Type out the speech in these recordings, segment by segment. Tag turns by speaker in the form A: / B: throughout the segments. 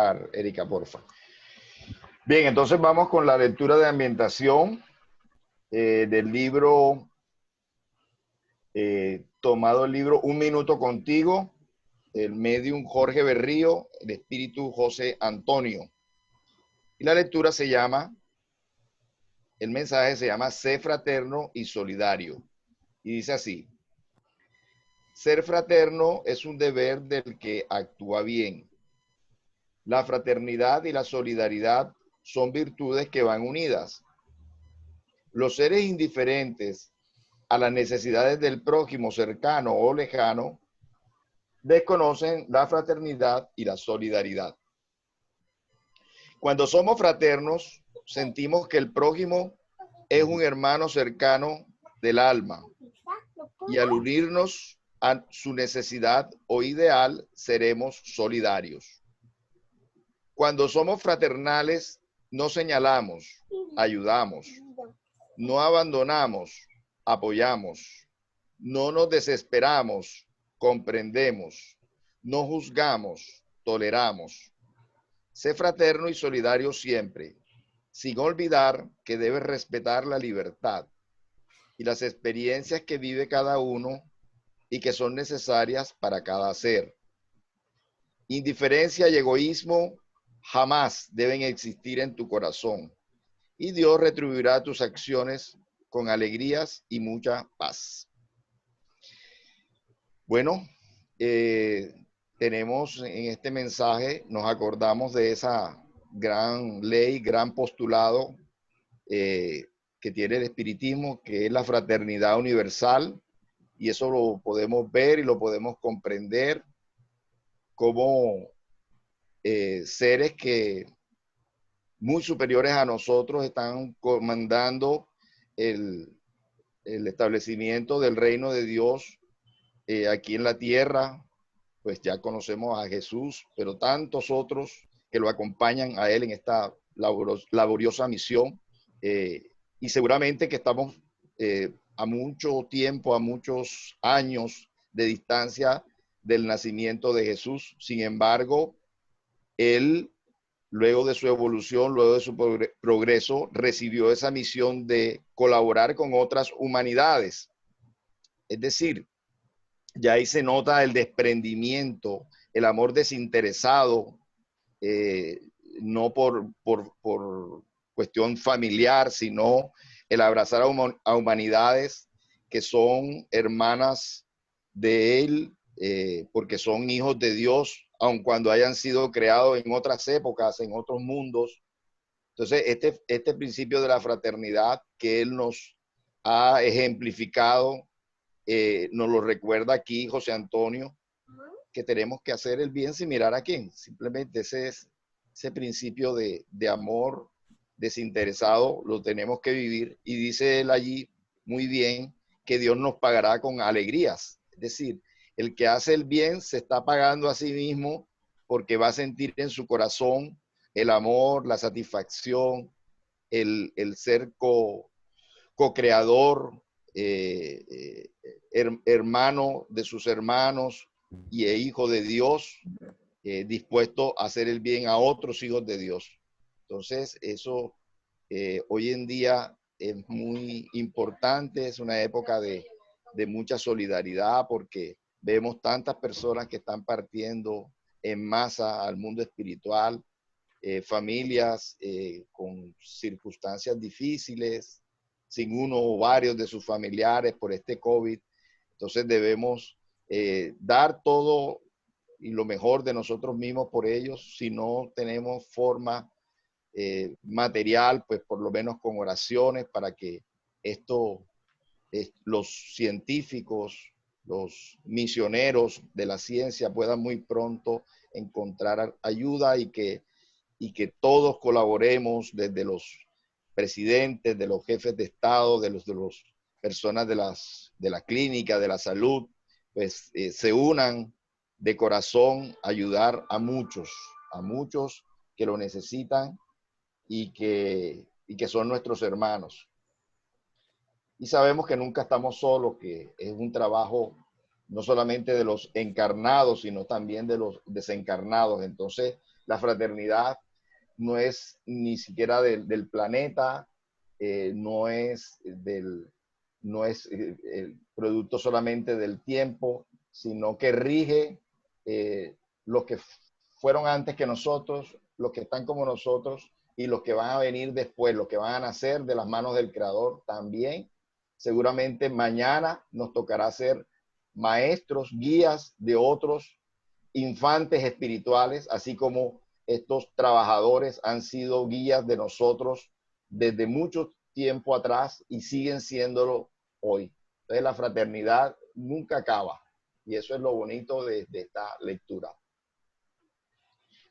A: bajar, Erika, porfa. Bien, entonces vamos con la lectura de ambientación del libro, tomado el libro Un Minuto Contigo, el medium Jorge Berrío, el espíritu José Antonio. Y la lectura se llama, el mensaje se llama Sé fraterno y solidario. Y dice así: ser fraterno es un deber del que actúa bien. La fraternidad y la solidaridad son virtudes que van unidas. Los seres indiferentes a las necesidades del prójimo cercano o lejano desconocen la fraternidad y la solidaridad. Cuando somos fraternos, sentimos que el prójimo es un hermano cercano del alma, y al unirnos a su necesidad o ideal, seremos solidarios. Cuando somos fraternales, no señalamos, ayudamos, no abandonamos, apoyamos, no nos desesperamos, comprendemos, no juzgamos, toleramos. Sé fraterno y solidario siempre, sin olvidar que debes respetar la libertad y las experiencias que vive cada uno y que son necesarias para cada ser. Indiferencia y egoísmo jamás deben existir en tu corazón, y Dios retribuirá tus acciones con alegrías y mucha paz. Bueno, tenemos en este mensaje, nos acordamos de esa gran ley, gran postulado que tiene el espiritismo, que es la fraternidad universal, y eso lo podemos ver y lo podemos comprender como seres que muy superiores a nosotros están comandando el establecimiento del reino de Dios aquí en la tierra. Pues ya conocemos a Jesús, pero tantos otros que lo acompañan a él en esta laboriosa misión. Y seguramente que estamos a mucho tiempo, a muchos años de distancia del nacimiento de Jesús. Sin embargo, él, luego de su evolución, luego de su progreso, recibió esa misión de colaborar con otras humanidades. Es decir, ya ahí se nota el desprendimiento, el amor desinteresado, no por cuestión familiar, sino el abrazar a humanidades que son hermanas de él, porque son hijos de Dios, aun cuando hayan sido creados en otras épocas, en otros mundos. Entonces, este principio de la fraternidad que él nos ha ejemplificado, nos lo recuerda aquí José Antonio, que tenemos que hacer el bien sin mirar a quién. Simplemente ese principio de amor desinteresado lo tenemos que vivir, y dice él allí muy bien que Dios nos pagará con alegrías. Es decir, el que hace el bien se está pagando a sí mismo porque va a sentir en su corazón el amor, la satisfacción, el ser co-creador, hermano de sus hermanos y hijo de Dios, dispuesto a hacer el bien a otros hijos de Dios. Entonces, eso hoy en día es muy importante, es una época de mucha solidaridad, porque vemos tantas personas que están partiendo en masa al mundo espiritual, familias con circunstancias difíciles, sin uno o varios de sus familiares por este COVID. Entonces debemos dar todo y lo mejor de nosotros mismos por ellos. Si no tenemos forma material, pues por lo menos con oraciones para que esto, los científicos, los misioneros de la ciencia puedan muy pronto encontrar ayuda, y que todos colaboremos, desde los presidentes, de los jefes de Estado, de los personas de la clínica, de la salud, pues se unan de corazón a ayudar a muchos que lo necesitan y que son nuestros hermanos. Y sabemos que nunca estamos solos, que es un trabajo no solamente de los encarnados, sino también de los desencarnados. Entonces, La fraternidad no es ni siquiera del planeta, no es el producto solamente del tiempo, sino que rige los que fueron antes que nosotros, los que están como nosotros y los que van a venir después, los que van a nacer de las manos del Creador también. Seguramente mañana nos tocará ser maestros, guías de otros infantes espirituales, así como estos trabajadores han sido guías de nosotros desde mucho tiempo atrás y siguen siéndolo hoy. Entonces la fraternidad nunca acaba y eso es lo bonito de esta lectura.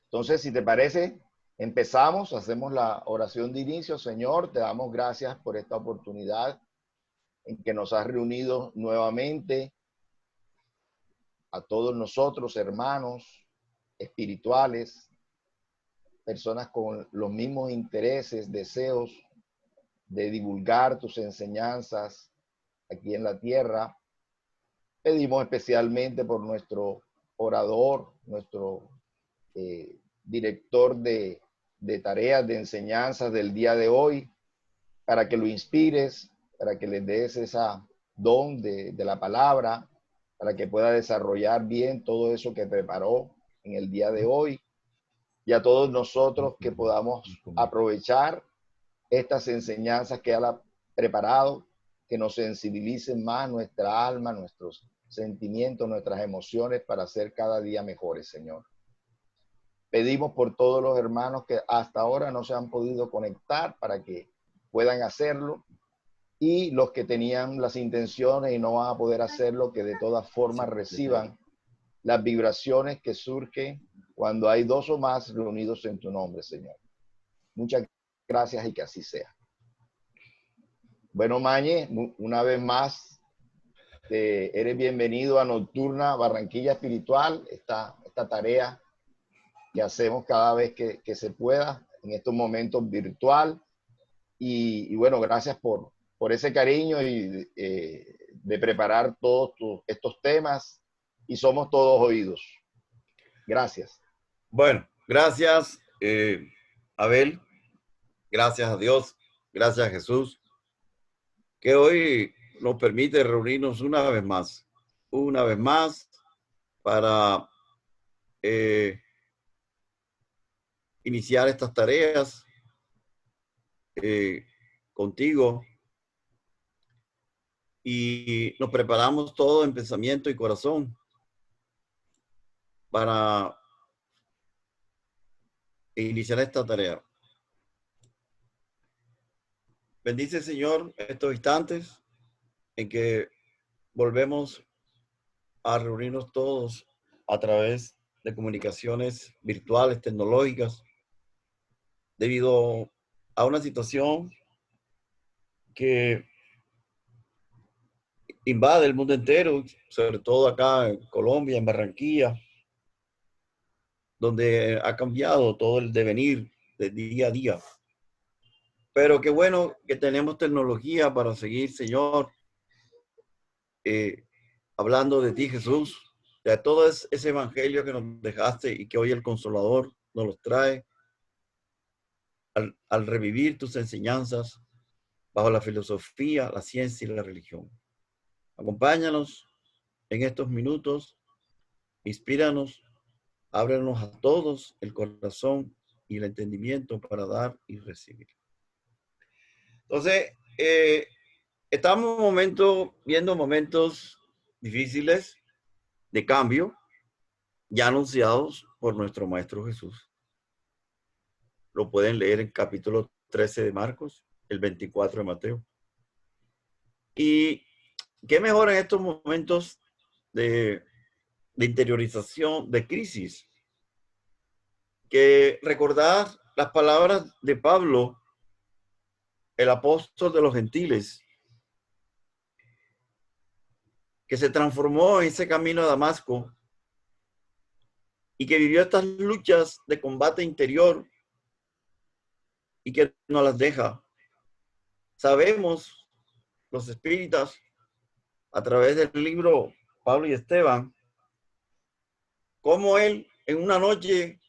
A: Entonces, si te parece, empezamos, hacemos la oración de inicio. Señor, te damos gracias por esta oportunidad en que nos has reunido nuevamente a todos nosotros, hermanos espirituales, personas con los mismos intereses, deseos de divulgar tus enseñanzas aquí en la tierra. Pedimos especialmente por nuestro orador, nuestro director de tareas de enseñanzas del día de hoy, para que lo inspires, para que le des esa don de la palabra, para que pueda desarrollar bien todo eso que preparó en el día de hoy, y a todos nosotros que podamos aprovechar estas enseñanzas que él ha preparado, que nos sensibilicen más nuestra alma, nuestros sentimientos, nuestras emociones para ser cada día mejores, Señor. Pedimos por todos los hermanos que hasta ahora no se han podido conectar para que puedan hacerlo, y los que tenían las intenciones y no van a poder hacerlo, que de todas formas reciban las vibraciones que surgen cuando hay dos o más reunidos en tu nombre, Señor. Muchas gracias y que así sea. Bueno, Mañe, una vez más, eres bienvenido a Nocturna Barranquilla Espiritual, esta tarea que hacemos cada vez que se pueda, en estos momentos virtual. Y bueno, gracias por ese cariño y de preparar todos estos temas, y somos todos oídos. Gracias.
B: Bueno, gracias, Abel. Gracias a Dios. Gracias a Jesús, que hoy nos permite reunirnos una vez más para iniciar estas tareas contigo, y nos preparamos todo en pensamiento y corazón para iniciar esta tarea. Bendice, Señor, estos instantes en que volvemos a reunirnos todos a través de comunicaciones virtuales, tecnológicas, debido a una situación que invade el mundo entero, sobre todo acá en Colombia, en Barranquilla, donde ha cambiado todo el devenir de día a día. Pero qué bueno que tenemos tecnología para seguir, Señor, hablando de ti, Jesús, de todo ese evangelio que nos dejaste y que hoy el Consolador nos los trae al revivir tus enseñanzas bajo la filosofía, la ciencia y la religión. Acompáñanos en estos minutos, inspíranos, ábrenos a todos el corazón y el entendimiento para dar y recibir. Entonces, estamos viendo momentos difíciles de cambio, ya anunciados por nuestro Maestro Jesús. Lo pueden leer en capítulo 13 de Marcos, el 24 de Mateo. Y qué mejor en estos momentos de interiorización, de crisis, que recordar las palabras de Pablo, el apóstol de los gentiles, que se transformó en ese camino a Damasco y que vivió estas luchas de combate interior y que no las deja. Sabemos, los espíritas, a través del libro Pablo y Esteban, cómo él en una noche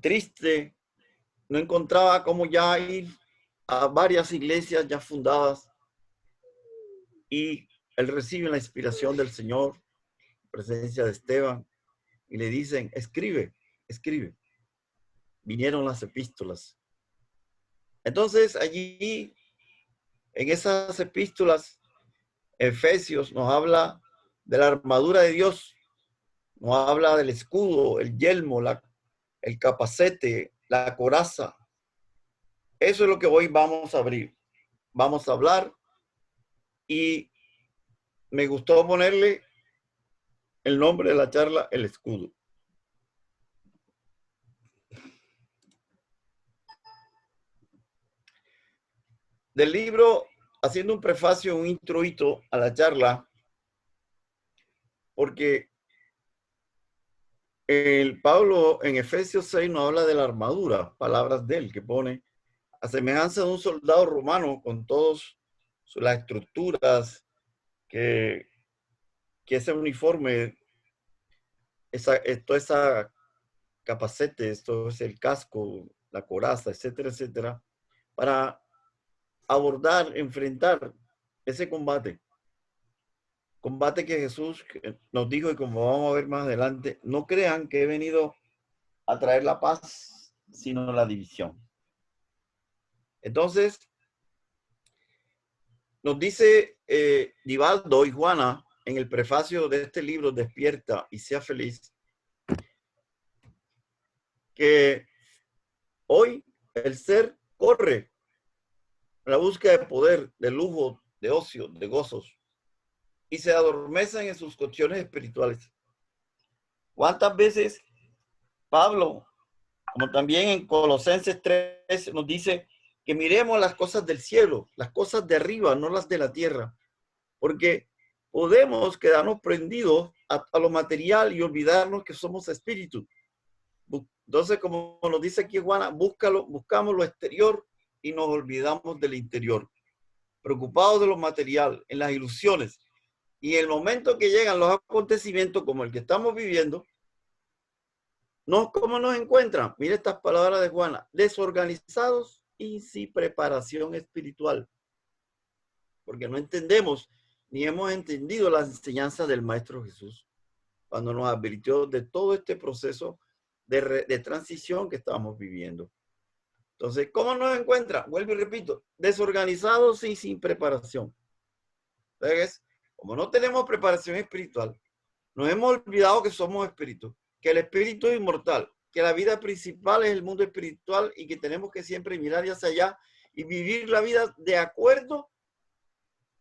B: triste, no encontraba cómo ya ir a varias iglesias ya fundadas, y él recibe la inspiración del Señor, presencia de Esteban, y le dicen, escribe, escribe. Vinieron las epístolas. Entonces allí, en esas epístolas, Efesios nos habla de la armadura de Dios, nos habla del escudo, el yelmo, el capacete, la coraza. Eso es lo que hoy vamos a abrir. Vamos a hablar, y me gustó ponerle el nombre de la charla, el escudo. Del libro, haciendo un prefacio, un introito a la charla, porque el Pablo en Efesios 6 nos habla de la armadura, palabras de él, que pone a semejanza de un soldado romano con todas las estructuras que ese uniforme, toda esa capacete, esto es el casco, la coraza, etcétera, etcétera, para abordar, enfrentar ese combate. Combate que Jesús nos dijo, y como vamos a ver más adelante, no crean que he venido a traer la paz, sino la división. Entonces, nos dice Divaldo y Juana en el prefacio de este libro, Despierta y sea feliz, que hoy el ser corre a la búsqueda de poder, de lujo, de ocio, de gozos, y se adormecen en sus cuestiones espirituales. ¿Cuántas veces Pablo, como también en Colosenses 3, nos dice que miremos las cosas del cielo, las cosas de arriba, no las de la tierra? Porque podemos quedarnos prendidos a lo material y olvidarnos que somos espíritu. Entonces, como nos dice aquí Juana, buscamos lo exterior y nos olvidamos del interior. Preocupados de lo material, en las ilusiones. Y en el momento que llegan los acontecimientos como el que estamos viviendo, ¿cómo nos encuentran? Mire estas palabras de Juana: desorganizados y sin preparación espiritual. Porque no entendemos ni hemos entendido las enseñanzas del Maestro Jesús cuando nos advirtió de todo este proceso de transición que estamos viviendo. Entonces, ¿cómo nos encuentra? Vuelvo y repito, desorganizados y sin preparación. Entonces, como no tenemos preparación espiritual, nos hemos olvidado que somos espíritus, que el espíritu es inmortal, que la vida principal es el mundo espiritual y que tenemos que siempre mirar hacia allá y vivir la vida de acuerdo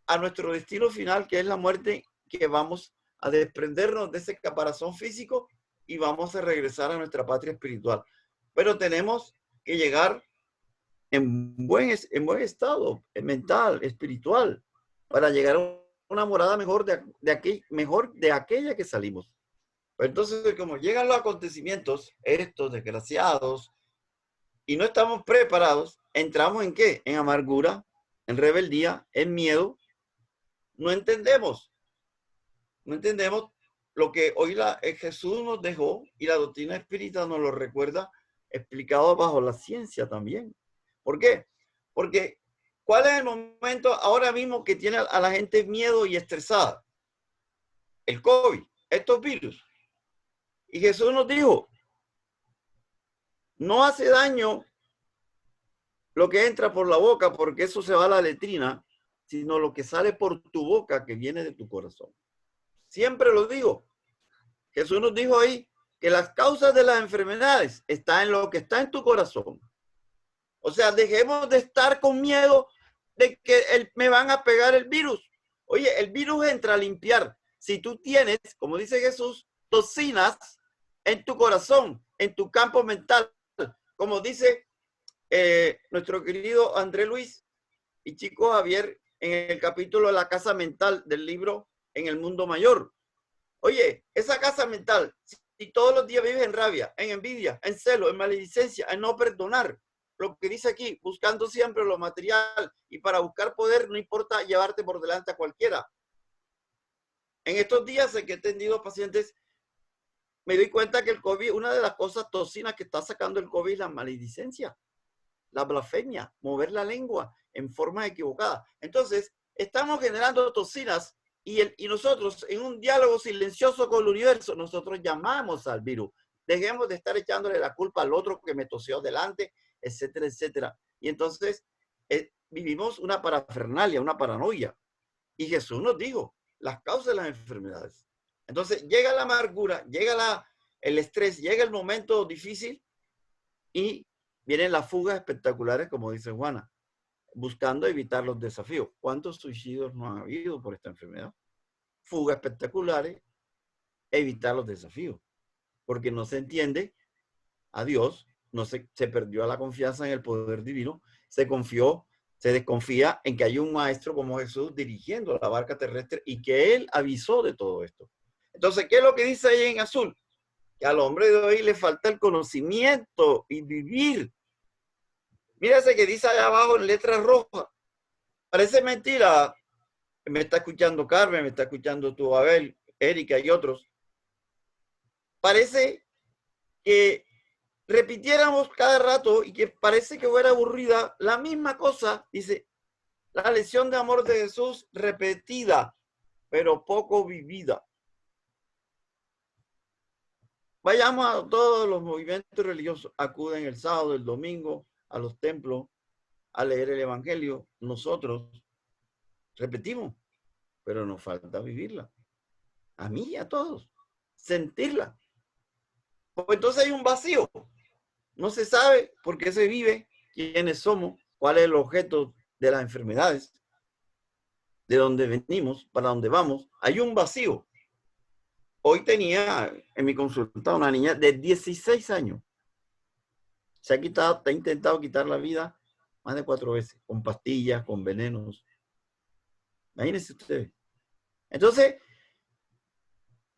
B: a nuestro destino final, que es la muerte, que vamos a desprendernos de ese caparazón físico y vamos a regresar a nuestra patria espiritual. Pero tenemos que llegar en buen estado mental, espiritual, para llegar a una morada mejor de aquella que salimos. Pero entonces, como llegan los acontecimientos, estos desgraciados, y no estamos preparados, entramos ¿en qué? En amargura, en rebeldía, en miedo. No entendemos lo que hoy Jesús nos dejó, y la doctrina espírita nos lo recuerda, explicado bajo la ciencia también. ¿Por qué? Porque ¿cuál es el momento ahora mismo que tiene a la gente miedo y estresada? El COVID, estos virus. Y Jesús nos dijo, no hace daño lo que entra por la boca, porque eso se va a la letrina, sino lo que sale por tu boca, que viene de tu corazón. Siempre lo digo. Jesús nos dijo ahí que las causas de las enfermedades están en lo que está en tu corazón. O sea, dejemos de estar con miedo de que me van a pegar el virus. Oye, el virus entra a limpiar. Si tú tienes, como dice Jesús, toxinas en tu corazón, en tu campo mental, como dice nuestro querido André Luis y Chico Javier en el capítulo de la casa mental del libro En el Mundo Mayor. Oye, esa casa mental, si todos los días vives en rabia, en envidia, en celo, en maledicencia, en no perdonar, lo que dice aquí, buscando siempre lo material, y para buscar poder no importa llevarte por delante a cualquiera. En estos días sé que he atendido pacientes me doy cuenta que el COVID, una de las cosas toxinas que está sacando el COVID es la maledicencia, la blasfemia, mover la lengua en forma equivocada. Entonces, estamos generando toxinas y nosotros, en un diálogo silencioso con el universo, nosotros llamamos al virus. Dejemos de estar echándole la culpa al otro que me tosió delante, etcétera, etcétera. Y entonces vivimos una parafernalia, una paranoia. Y Jesús nos dijo las causas de las enfermedades. Entonces llega la amargura, llega el estrés, llega el momento difícil y vienen las fugas espectaculares, como dice Juana, buscando evitar los desafíos. ¿Cuántos suicidios no han habido por esta enfermedad? Fugas espectaculares, evitar los desafíos, porque no se entiende a Dios, no se perdió la confianza en el poder divino, se desconfía en que hay un maestro como Jesús dirigiendo la barca terrestre y que él avisó de todo esto. Entonces, ¿qué es lo que dice ahí en azul? Que al hombre de hoy le falta el conocimiento y vivir. Mira ese que dice allá abajo en letras rojas. Parece mentira. Me está escuchando Carmen, me está escuchando tú, Abel, Erika y otros. Parece que repitiéramos cada rato y que parece que fuera aburrida la misma cosa. Dice, la lección de amor de Jesús repetida, pero poco vivida. Vayamos a todos los movimientos religiosos, acuden el sábado, el domingo, a los templos, a leer el evangelio. Nosotros repetimos, pero nos falta vivirla. A mí y a todos. Sentirla. Pues entonces hay un vacío. No se sabe por qué se vive, quiénes somos, cuál es el objeto de las enfermedades, de dónde venimos, para dónde vamos. Hay un vacío. Hoy tenía en mi consulta una niña de 16 años. Se ha intentado quitar la vida más de 4 veces, con pastillas, con venenos. Imagínense ustedes. Entonces,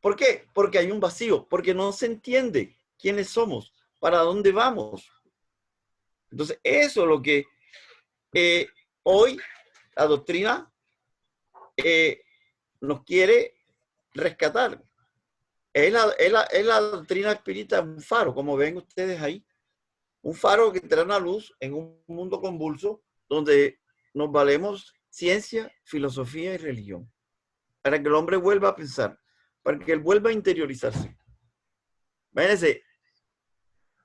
B: ¿por qué? Porque hay un vacío, porque no se entiende quiénes somos, para dónde vamos. Entonces, eso es lo que hoy la doctrina nos quiere rescatar. Es la doctrina espírita, un faro, como ven ustedes ahí. Un faro que trae una luz en un mundo convulso donde nos valemos ciencia, filosofía y religión. Para que el hombre vuelva a pensar, para que él vuelva a interiorizarse. Imagínense,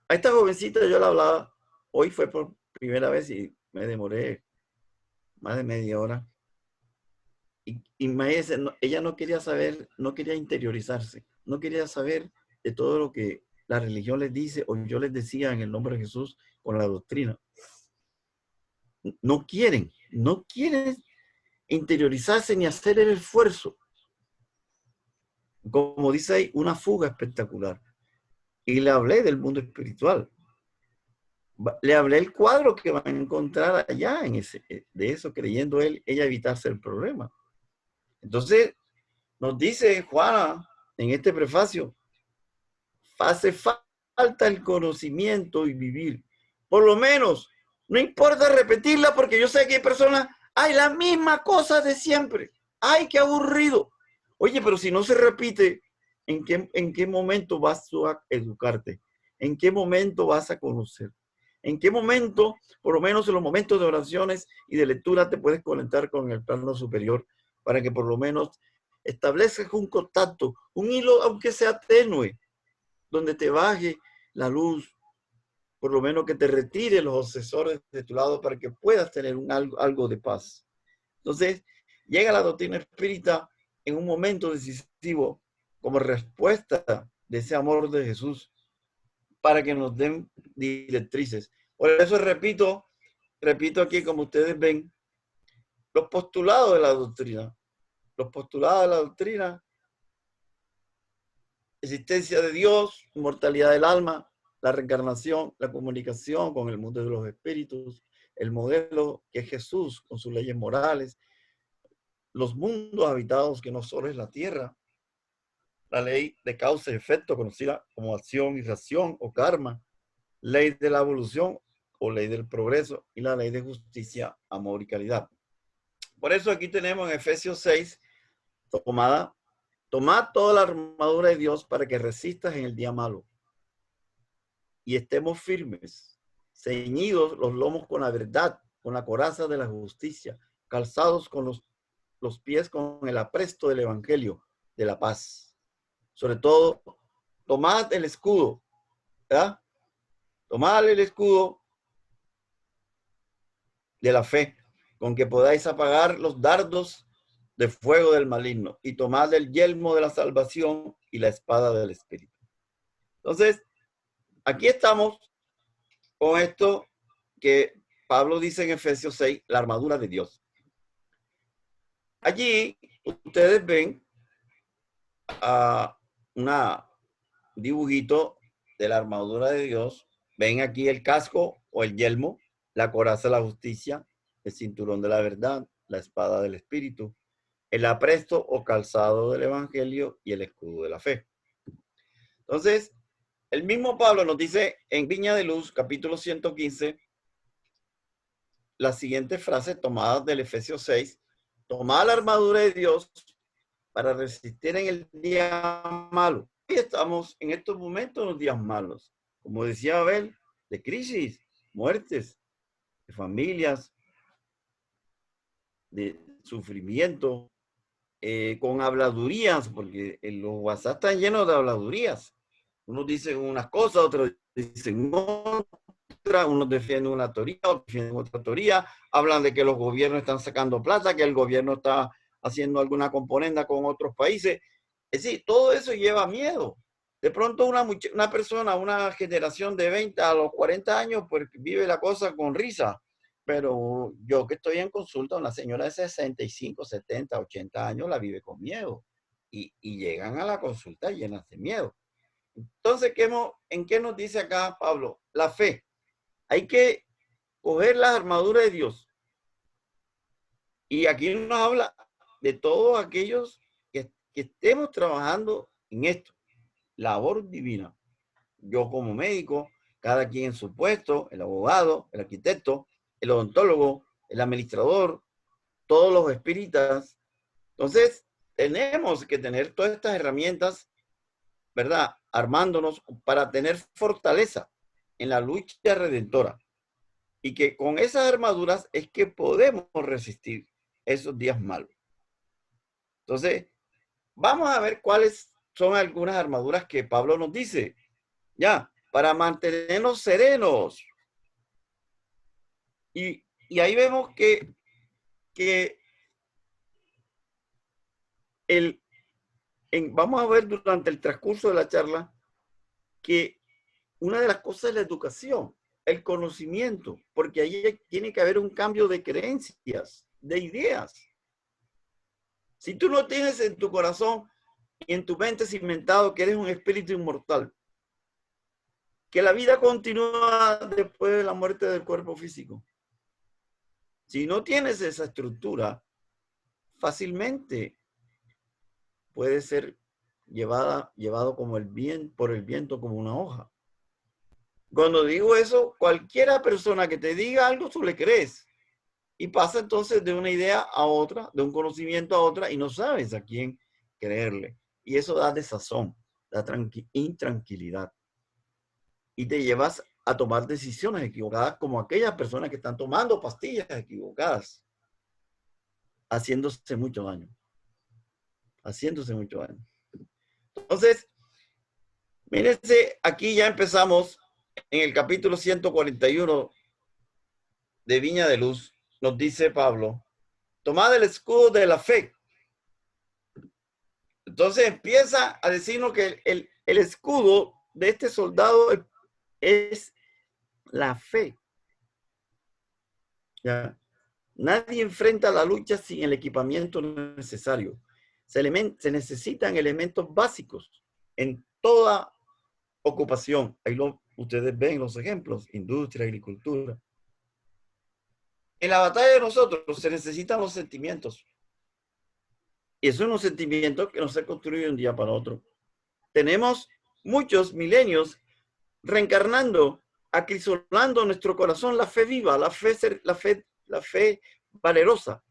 B: a esta jovencita yo la hablaba, hoy fue por primera vez y me demoré más de media hora. Y imagínense, ella no quería saber, no quería interiorizarse, no quería saber de todo lo que la religión les dice o yo les decía en el nombre de Jesús con la doctrina. No quieren interiorizarse ni hacer el esfuerzo. Como dice ahí, una fuga espectacular. Y le hablé del mundo espiritual. Le hablé el cuadro que van a encontrar allá de eso, creyendo ella evitarse el problema. Entonces, nos dice Juana en este prefacio, hace falta el conocimiento y vivir. Por lo menos, no importa repetirla porque yo sé que hay personas, hay la misma cosa de siempre. Ay, qué aburrido. Oye, pero si no se repite, ¿en qué momento vas a educarte? ¿En qué momento vas a conocer? ¿En qué momento, por lo menos en los momentos de oraciones y de lectura, te puedes conectar con el plano superior para que por lo menos establezcas un contacto, un hilo, aunque sea tenue, donde te baje la luz, por lo menos que te retire los obsesores de tu lado para que puedas tener algo de paz? Entonces, llega la doctrina espírita en un momento decisivo como respuesta de ese amor de Jesús para que nos den directrices. Por eso repito aquí, como ustedes ven, los postulados de la doctrina. Los postulados de la doctrina: existencia de Dios, inmortalidad del alma, la reencarnación, la comunicación con el mundo de los espíritus, el modelo que es Jesús con sus leyes morales, los mundos habitados que no solo es la tierra, la ley de causa y efecto conocida como acción y reacción o karma, ley de la evolución o ley del progreso y la ley de justicia, amor y caridad. Por eso aquí tenemos en Efesios 6, tomada tomad toda la armadura de Dios para que resistas en el día malo. Y estemos firmes, ceñidos los lomos con la verdad, con la coraza de la justicia, calzados con los pies con el apresto del evangelio de la paz. Sobre todo, tomad el escudo, ¿verdad? Tomad el escudo de la fe, con que podáis apagar los dardos de fuego del maligno, y tomad el yelmo de la salvación y la espada del Espíritu. Entonces, aquí estamos con esto que Pablo dice en Efesios 6, la armadura de Dios. Allí ustedes ven un dibujito de la armadura de Dios. Ven aquí el casco o el yelmo, la coraza de la justicia, el cinturón de la verdad, la espada del Espíritu, el apresto o calzado del evangelio y el escudo de la fe. Entonces, el mismo Pablo nos dice en Viña de Luz, capítulo 115, la siguiente frase tomada del Efesios 6, tomad la armadura de Dios para resistir en el día malo. Y estamos en estos momentos en los días malos, como decía Abel, de crisis, muertes, de familias, de sufrimiento, con habladurías, porque los WhatsApp están llenos de habladurías. Unos dicen unas cosas, otros dicen otra, unos defienden una teoría, otros defienden otra teoría, hablan de que los gobiernos están sacando plata, que el gobierno está haciendo alguna componenda con otros países. Es decir, todo eso lleva miedo. De pronto una persona, una generación de 20 a los 40 años, pues vive la cosa con risa. Pero yo que estoy en consulta, una señora de 65, 70, 80 años la vive con miedo. Y llegan a la consulta llenas de miedo. Entonces, ¿en qué nos dice acá Pablo? La fe. Hay que coger las armaduras de Dios. Y aquí nos habla de todos aquellos que estemos trabajando en esto. Labor divina. Yo como médico, cada quien en su puesto, el abogado, el arquitecto, el odontólogo, el administrador, todos los espíritas. Entonces, tenemos que tener todas estas herramientas, ¿verdad? Armándonos para tener fortaleza en la lucha redentora. Y que con esas armaduras es que podemos resistir esos días malos. Entonces, vamos a ver cuáles son algunas armaduras que Pablo nos dice. Ya, para mantenernos serenos. Y ahí vemos que vamos a ver durante el transcurso de la charla que una de las cosas es la educación, el conocimiento, porque ahí tiene que haber un cambio de creencias, de ideas. Si tú no tienes en tu corazón y en tu mente cimentado que eres un espíritu inmortal, que la vida continúa después de la muerte del cuerpo físico, si no tienes esa estructura, fácilmente puede ser llevado como por el viento como una hoja. Cuando digo eso, cualquiera persona que te diga algo, tú le crees. Y pasa entonces de una idea a otra, de un conocimiento a otra, y no sabes a quién creerle. Y eso da desazón, da intranquilidad. Y te llevas a tomar decisiones equivocadas, como aquellas personas que están tomando pastillas equivocadas, haciéndose mucho daño. Entonces, mírense, aquí ya empezamos en el capítulo 141 de Viña de Luz. Nos dice Pablo, tomad el escudo de la fe. Entonces empieza a decirnos que el escudo de este soldado es la fe. ¿Ya? Nadie enfrenta la lucha sin el equipamiento necesario. Se necesitan elementos básicos en toda ocupación. Ahí ustedes ven los ejemplos, industria, agricultura. En la batalla de nosotros se necesitan los sentimientos. Y esos son los sentimientos que no se construyen de un día para otro. Tenemos muchos milenios reencarnando, acrisolando en nuestro corazón la fe viva, la fe valerosa.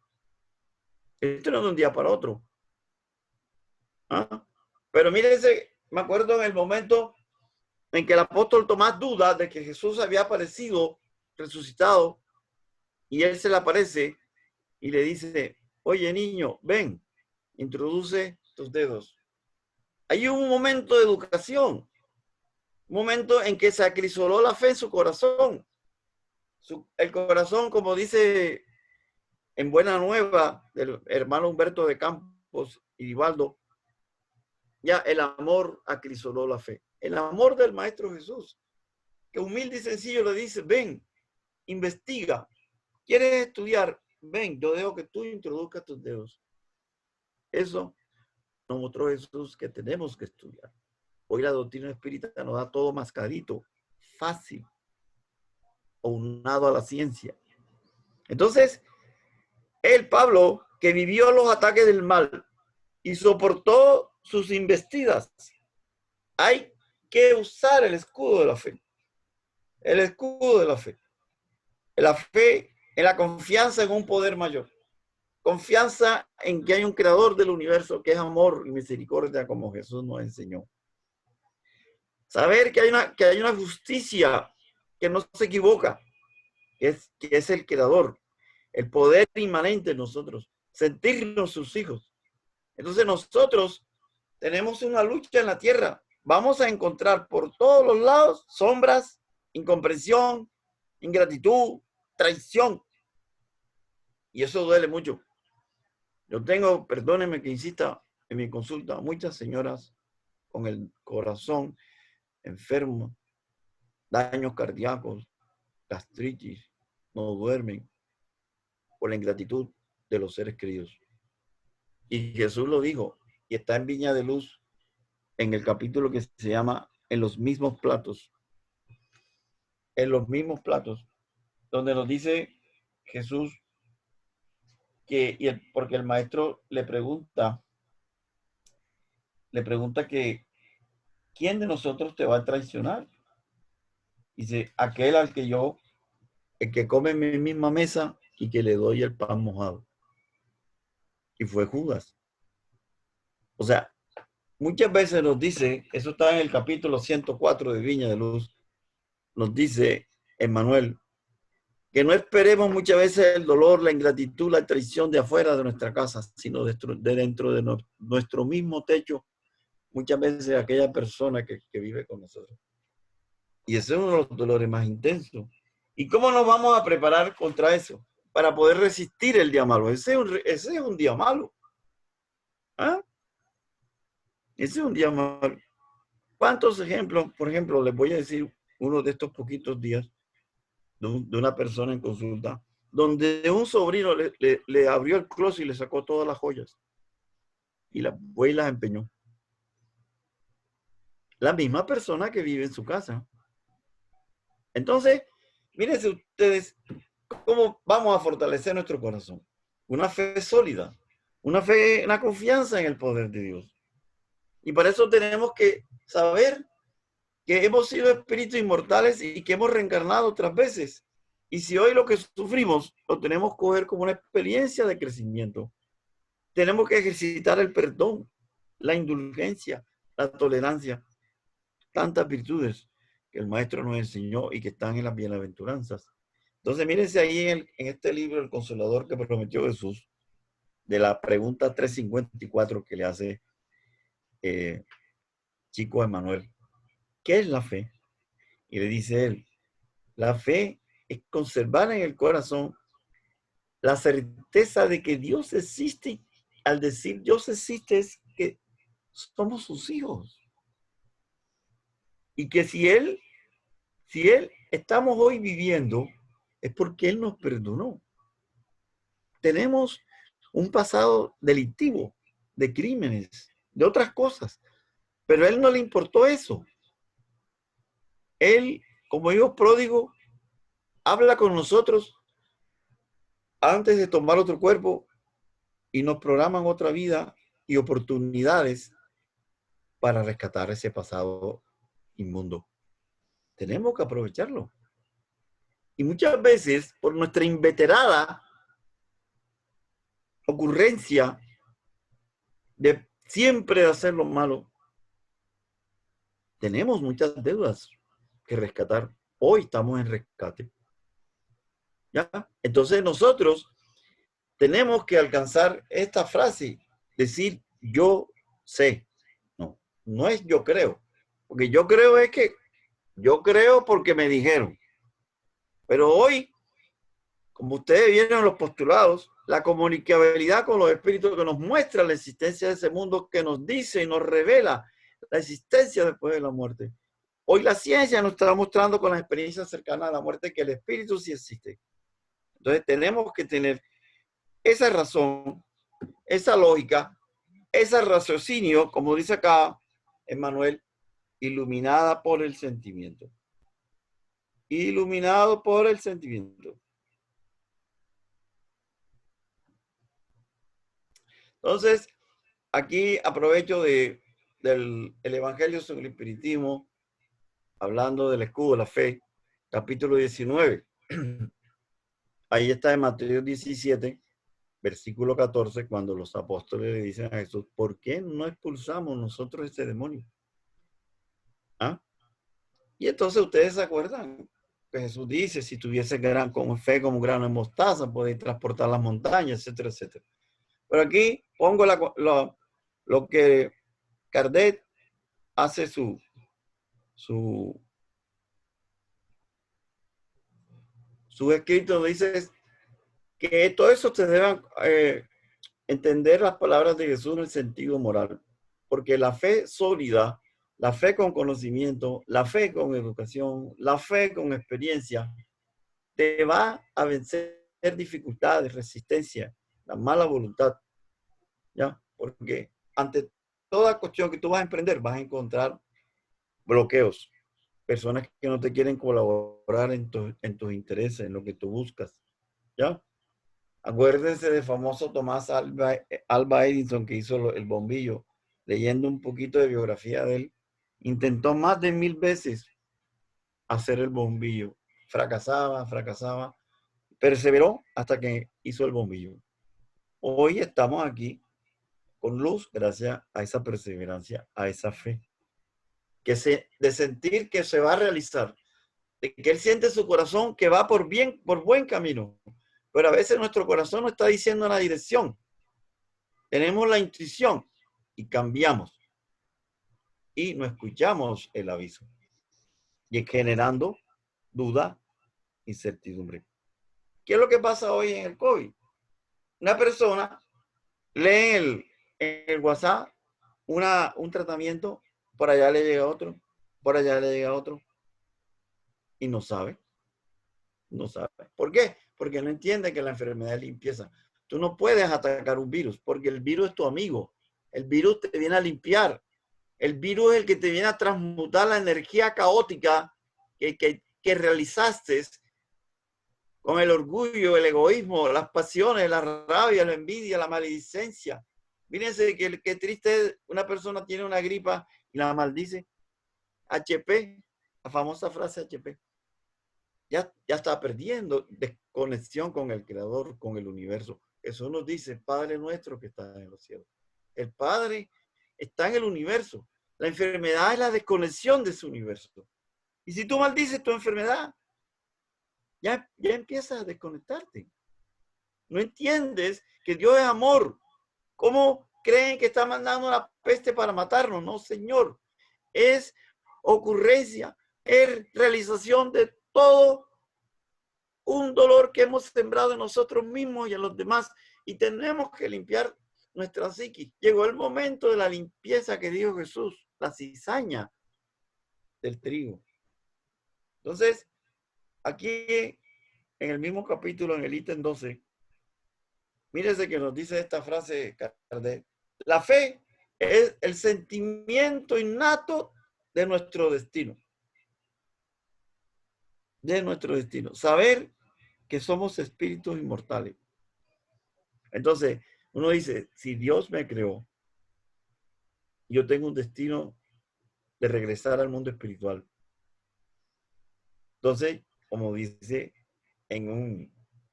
B: Esto no es de un día para otro. ¿Ah? Pero mírense, me acuerdo en el momento en que el apóstol Tomás duda de que Jesús había aparecido, resucitado, y él se le aparece y le dice, oye niño, ven, introduce tus dedos. Hay un momento de educación, un momento en que se acrisoló la fe en su corazón. El corazón, como dice en Buena Nueva del hermano Humberto de Campos y Divaldo, ya el amor acrisoló la fe. El amor del Maestro Jesús, que humilde y sencillo le dice, ven, investiga. ¿Quieres estudiar? Ven, yo dejo que tú introduzcas tus dedos. Eso nos mostró Jesús que tenemos que estudiar. Hoy la doctrina espírita nos da todo mascadito, fácil, aunado a la ciencia. Entonces, el Pablo, que vivió los ataques del mal y soportó sus embestidas, hay que usar el escudo de la fe. El escudo de la fe. La fe en la confianza en un poder mayor. Confianza en que hay un creador del universo que es amor y misericordia como Jesús nos enseñó. Saber que hay una justicia que no se equivoca, que es el creador, el poder inmanente en nosotros, sentirnos sus hijos. Entonces nosotros tenemos una lucha en la tierra. Vamos a encontrar por todos los lados sombras, incomprensión, ingratitud, traición. Y eso duele mucho. Yo tengo, perdónenme que insista en mi consulta, muchas señoras con el corazón enfermo, daños cardíacos, gastritis, no duermen por la ingratitud de los seres queridos. Y Jesús lo dijo, y está en Viña de Luz, en el capítulo que se llama En los mismos platos. En los mismos platos, donde nos dice Jesús que, porque el maestro le pregunta que ¿quién de nosotros te va a traicionar? Dice, aquel al que yo, el que come en mi misma mesa y que le doy el pan mojado. Y fue Judas. O sea, muchas veces nos dice, eso está en el capítulo 104 de Viña de Luz, nos dice Emmanuel, que no esperemos muchas veces el dolor, la ingratitud, la traición de afuera de nuestra casa, sino de dentro de nuestro mismo techo, muchas veces aquella persona que vive con nosotros. Y ese es uno de los dolores más intensos. ¿Y cómo nos vamos a preparar contra eso? Para poder resistir el día malo. Ese es un día malo. ¿Ah? Ese es un día malo. ¿Cuántos ejemplos? Por ejemplo, les voy a decir uno de estos poquitos días de una persona en consulta, donde un sobrino le abrió el closet y le sacó todas las joyas. Y las fue y las empeñó. La misma persona que vive en su casa. Entonces, mírense ustedes cómo vamos a fortalecer nuestro corazón. Una fe sólida, una fe, una confianza en el poder de Dios. Y para eso tenemos que saber que hemos sido espíritus inmortales y que hemos reencarnado otras veces. Y si hoy lo que sufrimos lo tenemos que coger como una experiencia de crecimiento, tenemos que ejercitar el perdón, la indulgencia, la tolerancia, tantas virtudes que el Maestro nos enseñó y que están en las bienaventuranzas. Entonces, mírense ahí en este libro, El Consolador que prometió Jesús, de la pregunta 354 que le hace Chico Emmanuel. ¿Qué es la fe? Y le dice él, la fe es conservar en el corazón la certeza de que Dios existe. Al decir Dios existe es que somos sus hijos. Y que si Él estamos hoy viviendo, es porque Él nos perdonó. Tenemos un pasado delictivo, de crímenes, de otras cosas, pero a Él no le importó eso. Él, como hijo pródigo, habla con nosotros antes de tomar otro cuerpo y nos programan otra vida y oportunidades para rescatar ese pasado inmundo. Tenemos que aprovecharlo. Y muchas veces, por nuestra inveterada ocurrencia de siempre de hacer lo malo, tenemos muchas deudas que rescatar. Hoy estamos en rescate. ¿Ya? Entonces nosotros tenemos que alcanzar esta frase, decir yo sé. No, no es yo creo. Porque yo creo es que yo creo porque me dijeron. Pero hoy, como ustedes vieron en los postulados, la comunicabilidad con los espíritus que nos muestra la existencia de ese mundo, que nos dice y nos revela la existencia después de la muerte. Hoy la ciencia nos está mostrando con las experiencias cercanas a la muerte que el espíritu sí existe. Entonces tenemos que tener esa razón, esa lógica, ese raciocinio, como dice acá Emmanuel, iluminada por el sentimiento. Iluminado por el sentimiento. Entonces, aquí aprovecho del Evangelio sobre el Espiritismo, hablando del escudo de la fe, capítulo 19. Ahí está en Mateo 17, versículo 14, cuando los apóstoles le dicen a Jesús, ¿por qué no expulsamos nosotros este demonio? ¿Ah? Y entonces ustedes se acuerdan que Jesús dice, si tuviese con fe como un grano de mostaza, podéis transportar las montañas, etcétera, etcétera. Pero aquí pongo lo que Kardec hace su escrito, dice que todo eso te deben entender las palabras de Jesús en el sentido moral, porque la fe sólida, la fe con conocimiento, la fe con educación, la fe con experiencia, te va a vencer dificultades, resistencia, la mala voluntad, ¿ya? Porque ante toda cuestión que tú vas a emprender, vas a encontrar bloqueos, personas que no te quieren colaborar en tus intereses, en lo que tú buscas, ¿ya? Acuérdense del famoso Tomás Alva Edison, que hizo el bombillo. Leyendo un poquito de biografía de él, intentó más de 1000 veces hacer el bombillo. Fracasaba, perseveró hasta que hizo el bombillo. Hoy estamos aquí con luz gracias a esa perseverancia, a esa fe, de sentir que se va a realizar, de que él siente su corazón que va por buen camino. Pero a veces nuestro corazón no está diciendo la dirección. Tenemos la intuición y cambiamos y no escuchamos el aviso, y generando duda, incertidumbre. ¿Qué es lo que pasa hoy en el COVID? Una persona lee en el WhatsApp un tratamiento, por allá le llega otro, por allá le llega otro, y no sabe. No sabe. ¿Por qué? Porque no entiende que la enfermedad es limpieza. Tú no puedes atacar un virus, porque el virus es tu amigo. El virus te viene a limpiar. El virus es el que te viene a transmutar la energía caótica que realizaste con el orgullo, el egoísmo, las pasiones, la rabia, la envidia, la maledicencia. Fíjense que triste es, una persona tiene una gripa y la maldice. HP, la famosa frase HP. Ya está perdiendo desconexión con el Creador, con el universo. Eso nos dice, Padre nuestro que está en los cielos. El Padre está en el universo. La enfermedad es la desconexión de su universo. Y si tú maldices tu enfermedad, ya empiezas a desconectarte. No entiendes que Dios es amor. ¿Cómo creen que está mandando la peste para matarnos? No, Señor. Es ocurrencia, es realización de todo un dolor que hemos sembrado en nosotros mismos y en los demás, y tenemos que limpiar nuestra psiquis. Llegó el momento de la limpieza que dijo Jesús, la cizaña del trigo. Entonces, aquí en el mismo capítulo, en el ítem 12, mírese que nos dice esta frase, Kardec: la fe es el sentimiento innato de nuestro destino. De nuestro destino. Saber que somos espíritus inmortales. Entonces, uno dice, si Dios me creó, yo tengo un destino de regresar al mundo espiritual. Entonces, como dice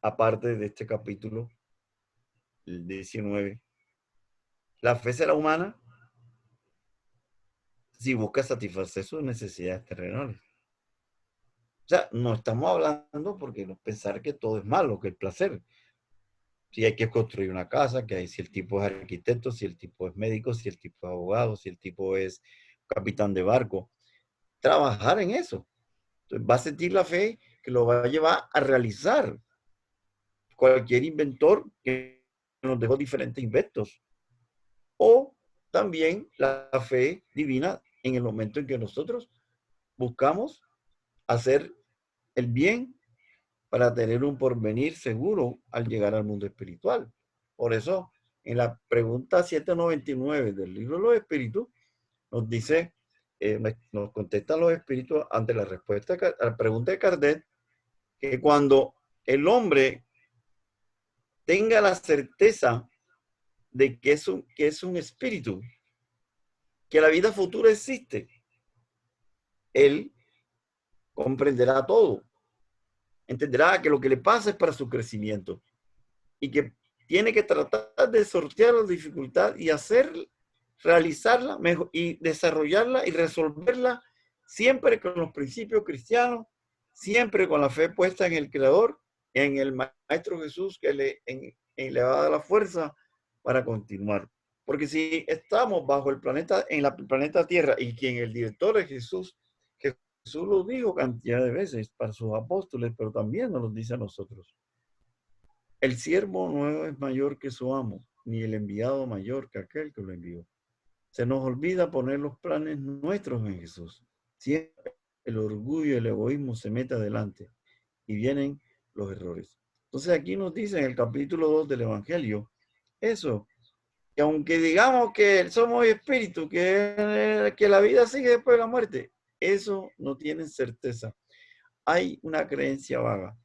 B: aparte de este capítulo, el 19, la fe será humana si busca satisfacer sus necesidades terrenales. O sea, no estamos hablando porque no pensar que todo es malo, que el placer. Si hay que construir una casa, que hay, si el tipo es arquitecto, si el tipo es médico, si el tipo es abogado, si el tipo es capitán de barco. Trabajar en eso. Entonces, va a sentir la fe que lo va a llevar a realizar cualquier inventor que nos dejó diferentes inventos. O también la fe divina en el momento en que nosotros buscamos hacer el bien para tener un porvenir seguro al llegar al mundo espiritual. Por eso, en la pregunta 799 del libro de los espíritus, nos dice, nos contestan los espíritus ante la respuesta a la pregunta de Kardec, que cuando el hombre tenga la certeza de que es un espíritu, que la vida futura existe, él comprenderá todo, entenderá que lo que le pasa es para su crecimiento y que tiene que tratar de sortear la dificultad y realizarla mejor, y desarrollarla y resolverla siempre con los principios cristianos, siempre con la fe puesta en el Creador, en el Maestro Jesús que le va a dar la fuerza para continuar. Porque si estamos bajo el planeta, en el planeta Tierra, y quien el director es Jesús, Jesús lo dijo cantidad de veces para sus apóstoles, pero también nos lo dice a nosotros. El siervo no es mayor que su amo, ni el enviado mayor que aquel que lo envió. Se nos olvida poner los planes nuestros en Jesús. Siempre el orgullo y el egoísmo se mete adelante y vienen los errores. Entonces aquí nos dice en el capítulo 2 del Evangelio eso, que aunque digamos que somos espíritu, que la vida sigue después de la muerte, eso no tiene certeza. Hay una creencia vaga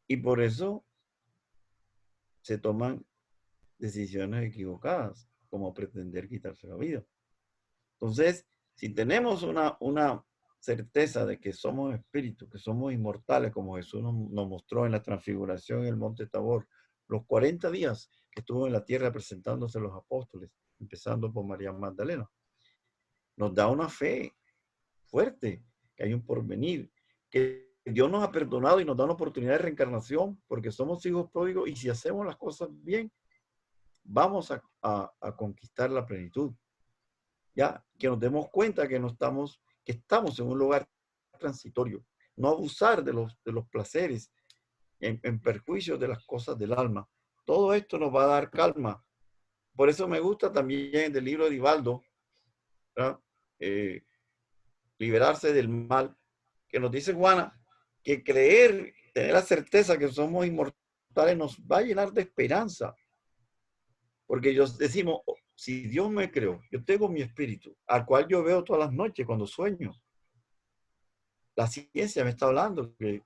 B: y por eso se toman decisiones equivocadas, como pretender quitarse la vida. Entonces, si tenemos una certeza de que somos espíritus, que somos inmortales, como Jesús nos mostró en la transfiguración en el monte Tabor, los 40 días que estuvo en la tierra presentándose a los apóstoles, empezando por María Magdalena, nos da una fe fuerte, que hay un porvenir, que Dios nos ha perdonado y nos da una oportunidad de reencarnación, porque somos hijos pródigos y si hacemos las cosas bien, vamos a conquistar la plenitud. Ya, que nos demos cuenta que estamos en un lugar transitorio, no abusar de los placeres en perjuicio de las cosas del alma. Todo esto nos va a dar calma. Por eso me gusta también del libro de Divaldo, Liberarse del mal, que nos dice Juana, que tener la certeza que somos inmortales nos va a llenar de esperanza. Porque ellos decimos, si Dios me creó, yo tengo mi espíritu, al cual yo veo todas las noches cuando sueño. La ciencia me está hablando de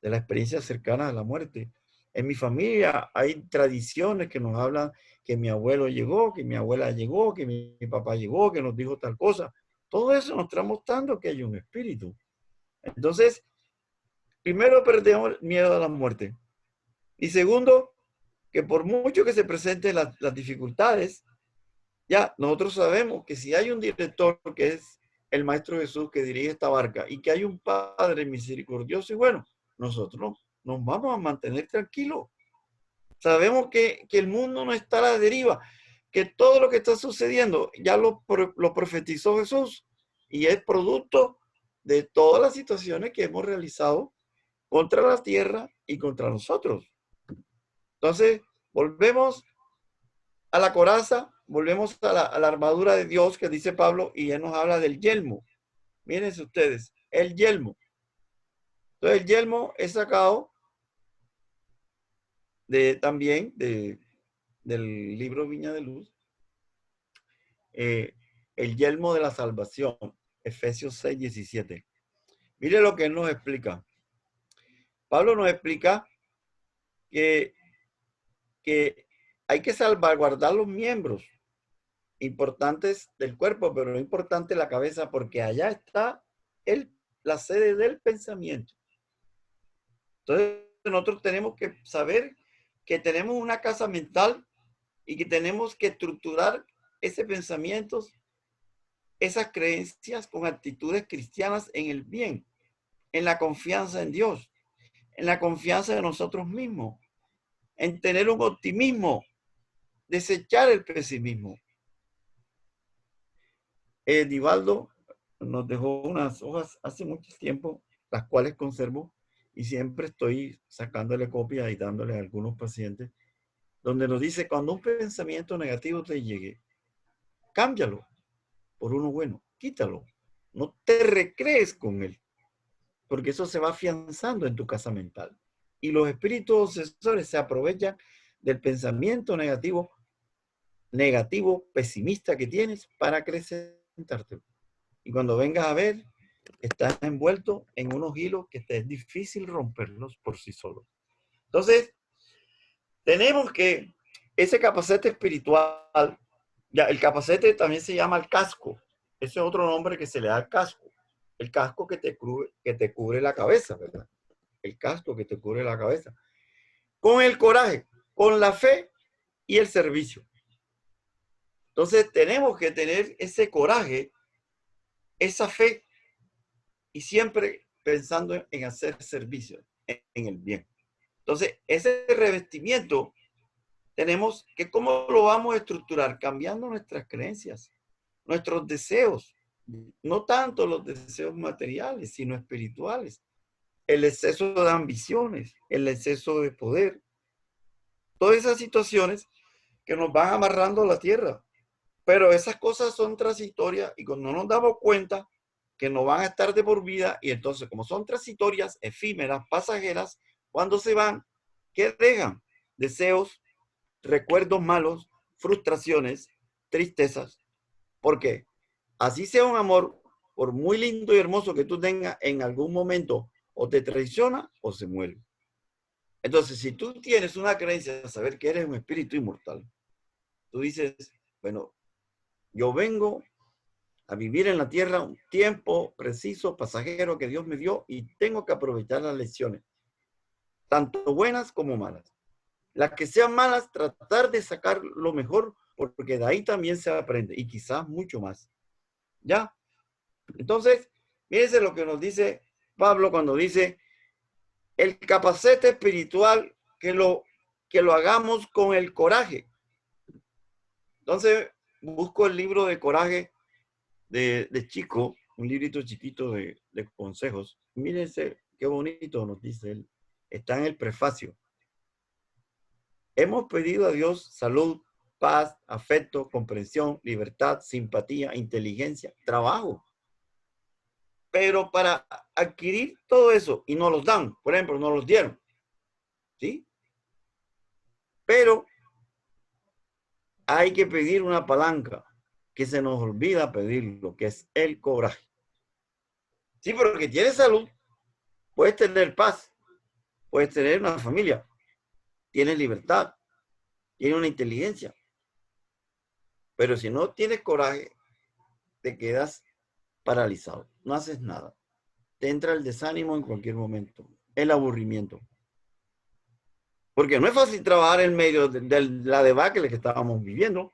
B: la experiencia cercana a la muerte. En mi familia hay tradiciones que nos hablan que mi abuelo llegó, que mi abuela llegó, que mi papá llegó, que nos dijo tal cosa. Todo eso nos está mostrando que hay un espíritu. Entonces, primero perdemos miedo a la muerte. Y segundo, que por mucho que se presenten las dificultades, ya nosotros sabemos que si hay un director que es el Maestro Jesús que dirige esta barca y que hay un Padre misericordioso y bueno, nosotros nos vamos a mantener tranquilos. Sabemos que el mundo no está a la deriva, que todo lo que está sucediendo ya lo profetizó Jesús y es producto de todas las situaciones que hemos realizado contra la tierra y contra nosotros. Entonces, volvemos a la coraza, volvemos a la armadura de Dios que dice Pablo y él nos habla del yelmo. Mírense ustedes, el yelmo. Entonces el yelmo es sacado también del libro Viña de Luz, el yelmo de la salvación, Efesios 6, 17. Mire lo que él nos explica. Pablo nos explica que hay que salvaguardar los miembros importantes del cuerpo, pero no importante la cabeza, porque allá está la sede del pensamiento. Entonces, nosotros tenemos que saber que tenemos una casa mental y que tenemos que estructurar ese pensamiento esas creencias con actitudes cristianas en el bien, en la confianza en Dios, en la confianza en nosotros mismos, en tener un optimismo, desechar el pesimismo. Divaldo nos dejó unas hojas hace mucho tiempo, las cuales conservo y siempre estoy sacándole copia y dándole a algunos pacientes, donde nos dice, cuando un pensamiento negativo te llegue, cámbialo por uno bueno, quítalo, no te recrees con él, porque eso se va afianzando en tu casa mental. Y los espíritus obsesores se aprovechan del pensamiento negativo, pesimista que tienes para acrecentarte. Y cuando vengas a ver, estás envuelto en unos hilos que te es difícil romperlos por sí solos. Entonces, tenemos que ese capacete espiritual, ya el capacete también se llama el casco. Ese es otro nombre que se le da al casco. El casco que te cubre la cabeza, ¿verdad? El casco que te cubre la cabeza. Con el coraje, con la fe y el servicio. Entonces, tenemos que tener ese coraje, esa fe y siempre pensando en hacer servicio, en el bien. Entonces, ese revestimiento tenemos que, ¿cómo lo vamos a estructurar? Cambiando nuestras creencias, nuestros deseos, no tanto los deseos materiales, sino espirituales, el exceso de ambiciones, el exceso de poder, todas esas situaciones que nos van amarrando a la tierra. Pero esas cosas son transitorias y cuando nos damos cuenta que no van a estar de por vida, y entonces como son transitorias, efímeras, pasajeras, cuando se van, ¿qué dejan? Deseos, recuerdos malos, frustraciones, tristezas. ¿Por qué? Así sea un amor, por muy lindo y hermoso que tú tengas, en algún momento o te traiciona o se muere. Entonces, si tú tienes una creencia de saber que eres un espíritu inmortal, tú dices, bueno, yo vengo a vivir en la tierra un tiempo preciso, pasajero que Dios me dio y tengo que aprovechar las lecciones, tanto buenas como malas. Las que sean malas, tratar de sacar lo mejor, porque de ahí también se aprende y quizás mucho más. ¿Ya? Entonces, fíjense lo que nos dice Pablo cuando dice, el capacete espiritual que lo hagamos con el coraje. Entonces, busco el libro de coraje de Chico, un librito chiquito de consejos. Mírense qué bonito nos dice él. Está en el prefacio. Hemos pedido a Dios salud, paz, afecto, comprensión, libertad, simpatía, inteligencia, trabajo. Pero para adquirir todo eso, y nos los dan, por ejemplo, nos los dieron, ¿sí? Pero hay que pedir una palanca que se nos olvida pedir, lo que es el coraje. Sí, porque tienes salud, puedes tener paz, puedes tener una familia, tienes libertad, tienes una inteligencia. Pero si no tienes coraje, te quedas paralizado, no haces nada. Te entra el desánimo en cualquier momento, el aburrimiento. Porque no es fácil trabajar en medio de la debacle que estábamos viviendo.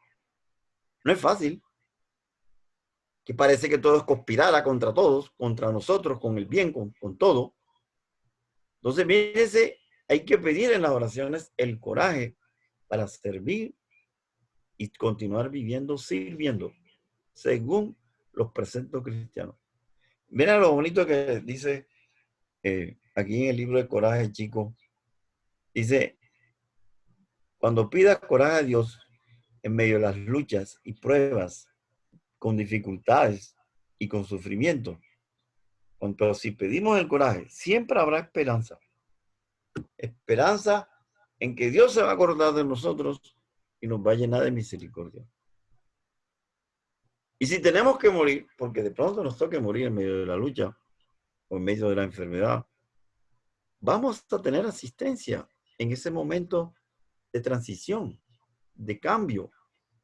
B: No es fácil. Que parece que todo es conspirada contra todos, contra nosotros, con el bien, con todo. Entonces, mírense, hay que pedir en las oraciones el coraje para servir y continuar viviendo, sirviendo, según los preceptos cristianos. Miren lo bonito que dice aquí en el libro de Coraje, chicos. Dice, cuando pidas coraje a Dios en medio de las luchas y pruebas, con dificultades y con sufrimiento, pero si pedimos el coraje, siempre habrá esperanza. Esperanza en que Dios se va a acordar de nosotros y nos va a llenar de misericordia. Y si tenemos que morir, porque de pronto nos toque morir en medio de la lucha o en medio de la enfermedad, vamos a tener asistencia en ese momento de transición, de cambio.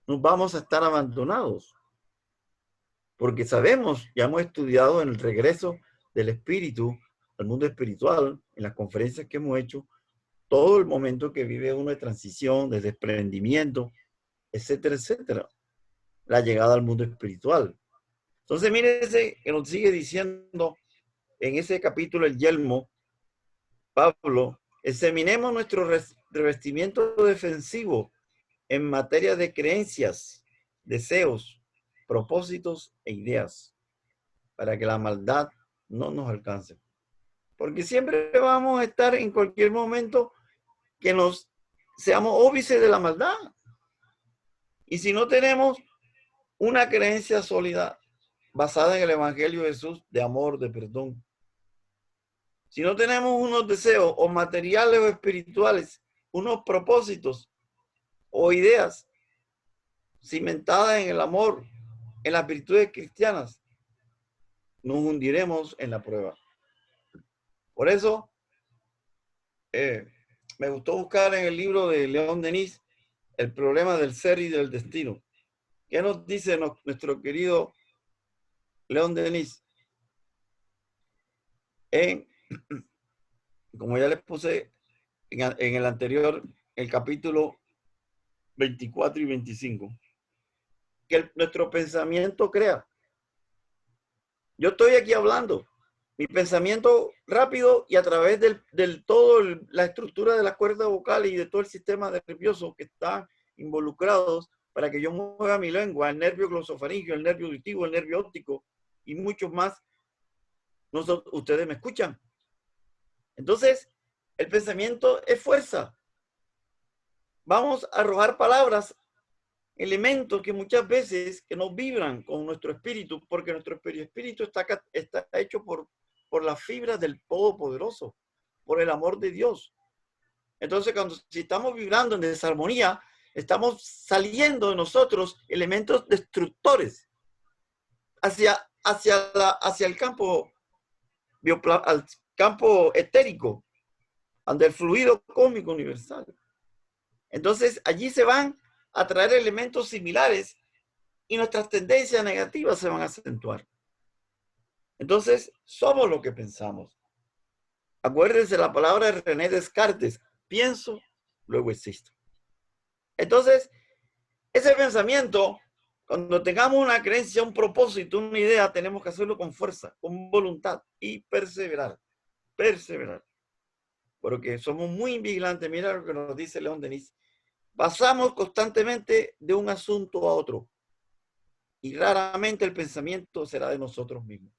B: No vamos a estar abandonados, porque sabemos, ya hemos estudiado en el regreso del espíritu al mundo espiritual, en las conferencias que hemos hecho, todo el momento que vive uno de transición, de desprendimiento, etcétera, etcétera. La llegada al mundo espiritual. Entonces, mírense que nos sigue diciendo en ese capítulo el yelmo, Pablo, examinemos nuestro revestimiento defensivo en materia de creencias, deseos, propósitos e ideas, para que la maldad no nos alcance. Porque siempre vamos a estar en cualquier momento que nos seamos óbices de la maldad. Y si no tenemos una creencia sólida basada en el Evangelio de Jesús de amor, de perdón, si no tenemos unos deseos o materiales o espirituales, unos propósitos o ideas cimentadas en el amor, en las virtudes cristianas, nos hundiremos en la prueba. Por eso, me gustó buscar en el libro de León Denis el problema del ser y del destino. ¿Qué nos dice nuestro querido León Denis? Como ya les puse en el anterior, el capítulo 24 y 25, que nuestro pensamiento crea. Yo estoy aquí hablando, mi pensamiento rápido y a través del todo la estructura de las cuerdas vocales y de todo el sistema nervioso que están involucrados para que yo mueva mi lengua, el nervio glosofaringeo, el nervio auditivo, el nervio óptico y muchos más. Ustedes me escuchan. Entonces, el pensamiento es fuerza. Vamos a arrojar palabras, elementos que muchas veces que nos vibran con nuestro espíritu, porque nuestro espíritu está hecho por las fibras del Todopoderoso, por el amor de Dios. Entonces, si estamos vibrando en desarmonía, estamos saliendo de nosotros elementos destructores hacia el campo al campo etérico, ante el fluido cósmico universal. Entonces, allí se van a traer elementos similares y nuestras tendencias negativas se van a acentuar. Entonces, somos lo que pensamos. Acuérdense la palabra de René Descartes: pienso, luego existo. Entonces, ese pensamiento, cuando tengamos una creencia, un propósito, una idea, tenemos que hacerlo con fuerza, con voluntad y perseverar. Perseverar. Porque somos muy vigilantes. Mira lo que nos dice León Denis. Pasamos constantemente de un asunto a otro y raramente el pensamiento será de nosotros mismos.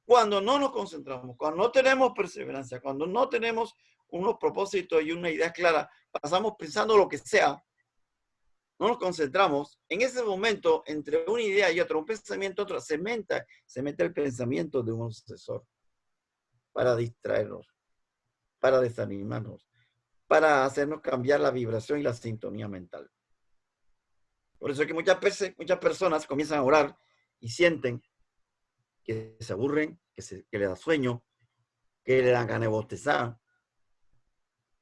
B: Cuando no nos concentramos, cuando no tenemos perseverancia, cuando no tenemos unos propósitos y una idea clara, pasamos pensando lo que sea, no nos concentramos, en ese momento, entre una idea y otra, un pensamiento y otro, se mete el pensamiento de un obsesor para distraernos, para desanimarnos, para hacernos cambiar la vibración y la sintonía mental. Por eso es que muchas personas comienzan a orar y sienten que se aburren, que les da sueño, que le dan ganas de bostezar,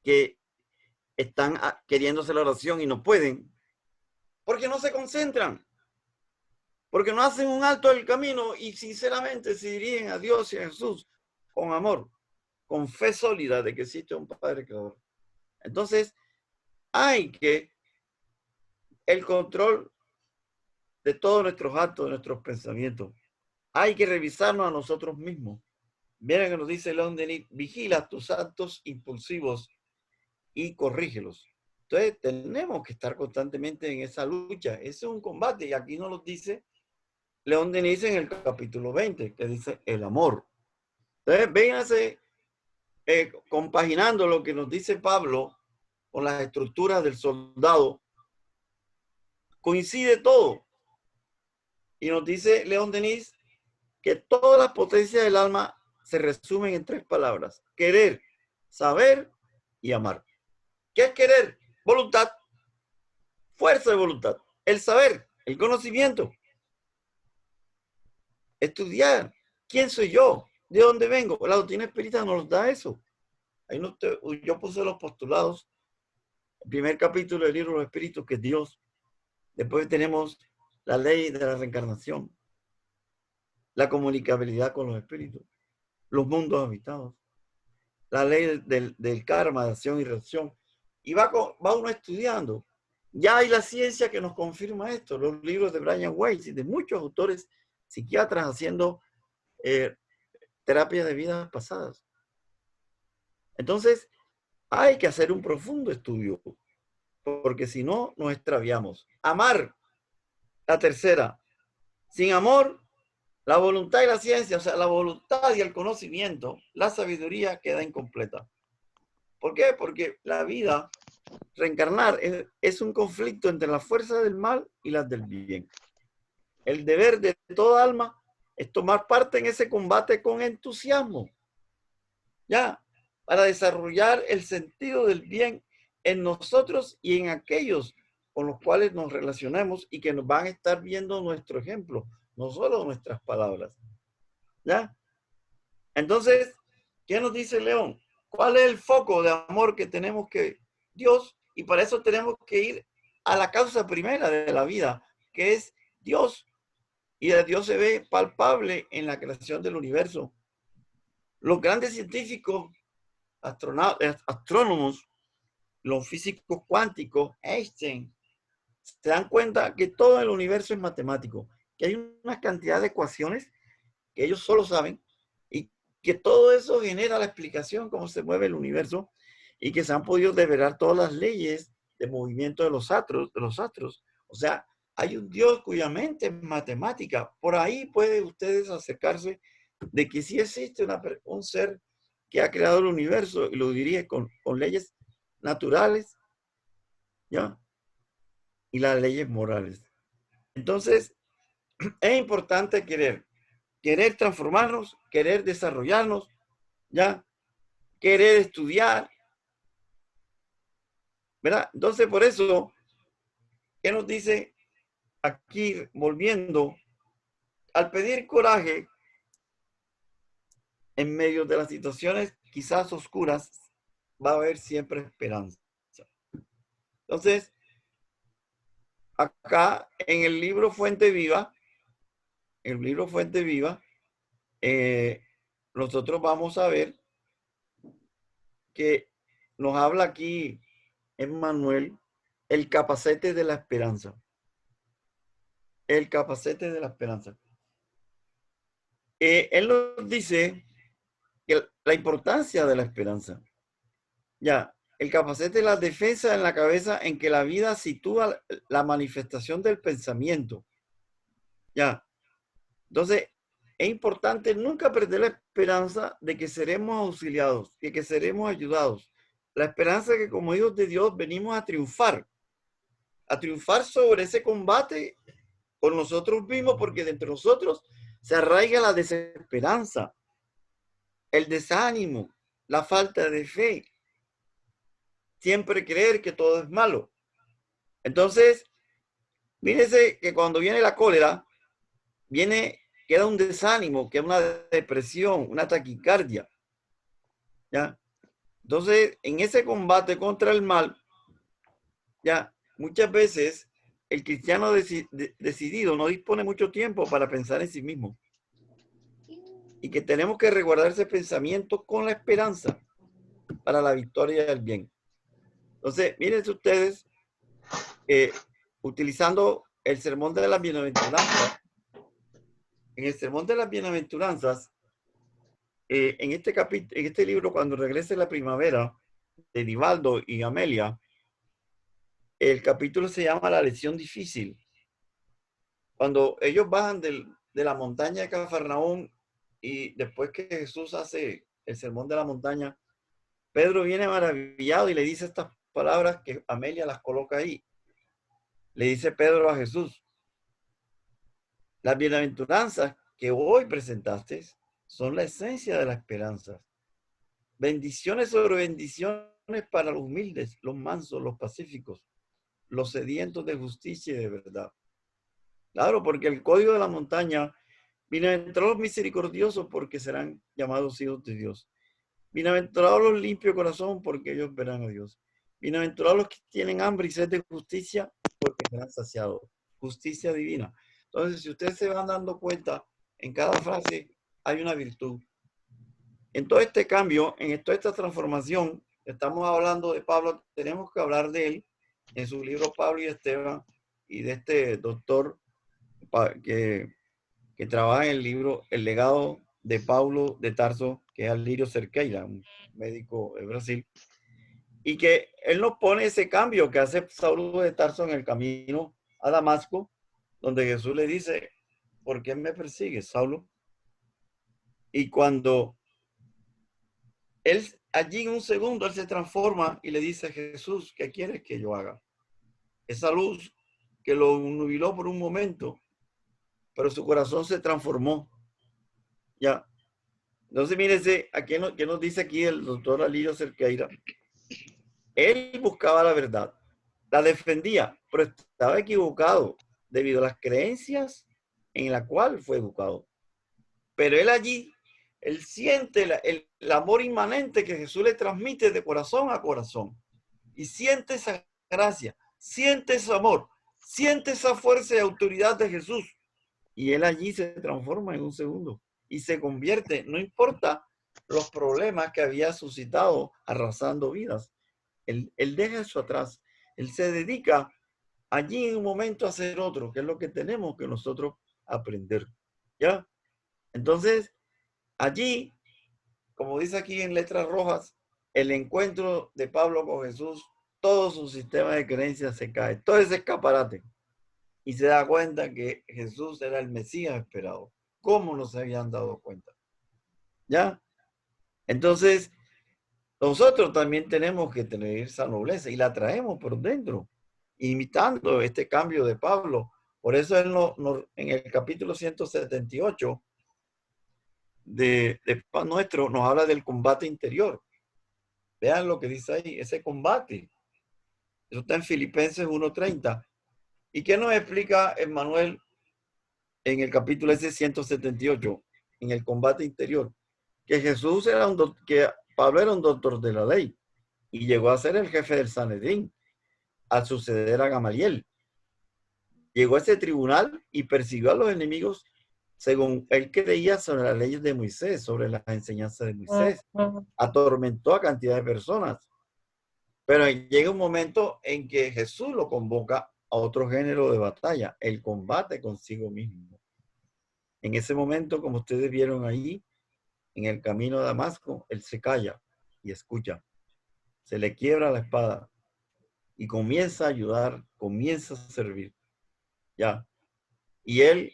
B: que están queriendo hacer la oración y no pueden, porque no se concentran, porque no hacen un alto del camino y sinceramente se dirigen a Dios y a Jesús con amor, con fe sólida de que existe un Padre Creador. Entonces, hay que el control de todos nuestros actos, de nuestros pensamientos. Hay que revisarnos a nosotros mismos. Miren que nos dice León Denis: vigila tus actos impulsivos y corrígelos. Entonces, tenemos que estar constantemente en esa lucha. Ese es un combate, y aquí nos lo dice León Denis en el capítulo 20, que dice el amor. Entonces, vénganse compaginando lo que nos dice Pablo con las estructuras del soldado. Coincide todo. Y nos dice León Denis que todas las potencias del alma se resumen en 3 palabras: querer, saber y amar. ¿Qué es querer? Voluntad, fuerza de voluntad. El saber, el conocimiento. Estudiar. ¿Quién soy yo? ¿De dónde vengo? La doctrina espírita nos da eso. Ahí yo puse los postulados. El primer capítulo del libro de los espíritus, que es Dios. Después tenemos la ley de la reencarnación, la comunicabilidad con los espíritus, los mundos habitados, la ley del karma, de acción y reacción. Y va uno estudiando. Ya hay la ciencia que nos confirma esto, los libros de Brian Weiss y de muchos autores psiquiatras haciendo terapia de vidas pasadas. Entonces, hay que hacer un profundo estudio, porque si no, nos extraviamos. Amar, la tercera. Sin amor, la voluntad y la ciencia, o sea, la voluntad y el conocimiento, la sabiduría queda incompleta. ¿Por qué? Porque la vida, reencarnar, es un conflicto entre las fuerzas del mal y las del bien. El deber de toda alma es tomar parte en ese combate con entusiasmo, ya, para desarrollar el sentido del bien en nosotros y en aquellos con los cuales nos relacionemos y que nos van a estar viendo nuestro ejemplo, no solo nuestras palabras. ¿Ya? Entonces, ¿qué nos dice León? ¿Cuál es el foco de amor que tenemos que Dios? Y para eso tenemos que ir a la causa primera de la vida, que es Dios. Y a Dios se ve palpable en la creación del universo. Los grandes científicos, astrónomos, los físicos cuánticos, Einstein, se dan cuenta que todo el universo es matemático, que hay una cantidad de ecuaciones que ellos solo saben y que todo eso genera la explicación cómo se mueve el universo y que se han podido develar todas las leyes de movimiento de los astros. O sea, hay un Dios cuya mente es matemática. Por ahí pueden ustedes acercarse de que sí existe un ser que ha creado el universo y lo dirige con leyes naturales, ¿ya? Y las leyes morales. Entonces, es importante querer transformarnos, querer desarrollarnos, ¿ya? Querer estudiar, ¿verdad? Entonces, por eso, ¿qué nos dice aquí, volviendo? Al pedir coraje en medio de las situaciones quizás oscuras, va a haber siempre esperanza. Entonces, acá en el libro Fuente Viva, nosotros vamos a ver que nos habla aquí Emmanuel, el capacete de la esperanza. El capacete de la esperanza. Él nos dice que la importancia de la esperanza. Ya, el capacete es la defensa en la cabeza en que la vida sitúa la manifestación del pensamiento. Ya, entonces es importante nunca perder la esperanza de que seremos auxiliados, de que seremos ayudados. La esperanza que como hijos de Dios venimos a triunfar sobre ese combate con nosotros mismos, porque dentro de nosotros se arraiga la desesperanza, el desánimo, la falta de fe, siempre creer que todo es malo. Entonces, fíjense que cuando viene la cólera, queda un desánimo, queda una depresión, una taquicardia, ¿ya? Entonces, en ese combate contra el mal, ya, muchas veces el cristiano decidido no dispone mucho tiempo para pensar en sí mismo. Y que tenemos que resguardar ese pensamiento con la esperanza para la victoria del bien. Entonces, miren ustedes, utilizando el sermón de las bienaventuranzas, en el sermón de las bienaventuranzas, en este libro, cuando regrese la primavera, de Divaldo y Amelia, el capítulo se llama La lección difícil. Cuando ellos bajan de la montaña de Cafarnaúm y después que Jesús hace el sermón de la montaña, Pedro viene maravillado y le dice estas palabras que Amelia las coloca ahí. Le dice Pedro a Jesús: las bienaventuranzas que hoy presentaste son la esencia de la esperanza. Bendiciones sobre bendiciones para los humildes, los mansos, los pacíficos, los sedientos de justicia y de verdad. Claro, porque el código de la montaña: bienaventurados los misericordiosos, porque serán llamados hijos de Dios. Bienaventurados los limpios de corazón, porque ellos verán a Dios. Bienaventurados los que tienen hambre y sed de justicia, porque serán saciados. Justicia divina. Entonces, si ustedes se van dando cuenta, en cada frase hay una virtud. En todo este cambio, en toda esta transformación, estamos hablando de Pablo, tenemos que hablar de él en su libro Pablo y Esteban, y de este doctor que que trabaja en el libro El legado de Paulo de Tarso, que es Alirio Cerqueira, un médico de Brasil, y que él nos pone ese cambio que hace Saulo de Tarso en el camino a Damasco, donde Jesús le dice, ¿por qué me persigues, Saulo? Y cuando él, allí en un segundo, él se transforma y le dice a Jesús, ¿qué quieres que yo haga? Esa luz que lo nubiló por un momento, pero su corazón se transformó. Ya. Entonces, mírense, ¿qué nos dice aquí el doctor Alirio Cerqueira? Él buscaba la verdad, la defendía, pero estaba equivocado debido a las creencias en las cuales fue educado. Pero él allí, él siente el amor inmanente que Jesús le transmite de corazón a corazón. Y siente esa gracia, siente ese amor, siente esa fuerza y autoridad de Jesús. Y él allí se transforma en un segundo y se convierte, no importa los problemas que había suscitado arrasando vidas. Él deja eso atrás. Él se dedica allí en un momento a hacer otro, que es lo que tenemos que nosotros aprender. ¿Ya? Entonces, allí, como dice aquí en letras rojas, el encuentro de Pablo con Jesús, todo su sistema de creencias se cae, todo ese escaparate. Y se da cuenta que Jesús era el Mesías esperado. ¿Cómo no se habían dado cuenta? ¿Ya? Entonces, nosotros también tenemos que tener esa nobleza y la traemos por dentro, imitando este cambio de Pablo. Por eso él en el capítulo 178 de Pan Nuestro nos habla del combate interior. Vean lo que dice ahí, ese combate. Eso está en Filipenses 1:30. ¿Y qué nos explica Emmanuel en el capítulo ese 178, en el combate interior? Que Jesús era que Pablo era un doctor de la ley y llegó a ser el jefe del Sanedrín al suceder a Gamaliel. Llegó a ese tribunal y persiguió a los enemigos según él creía sobre las leyes de Moisés, sobre las enseñanzas de Moisés. Atormentó a cantidad de personas. Pero llega un momento en que Jesús lo convoca a otro género de batalla, el combate consigo mismo. En ese momento, como ustedes vieron ahí, en el camino a Damasco, él se calla y escucha. Se le quiebra la espada y comienza a ayudar, comienza a servir. Ya. Y él,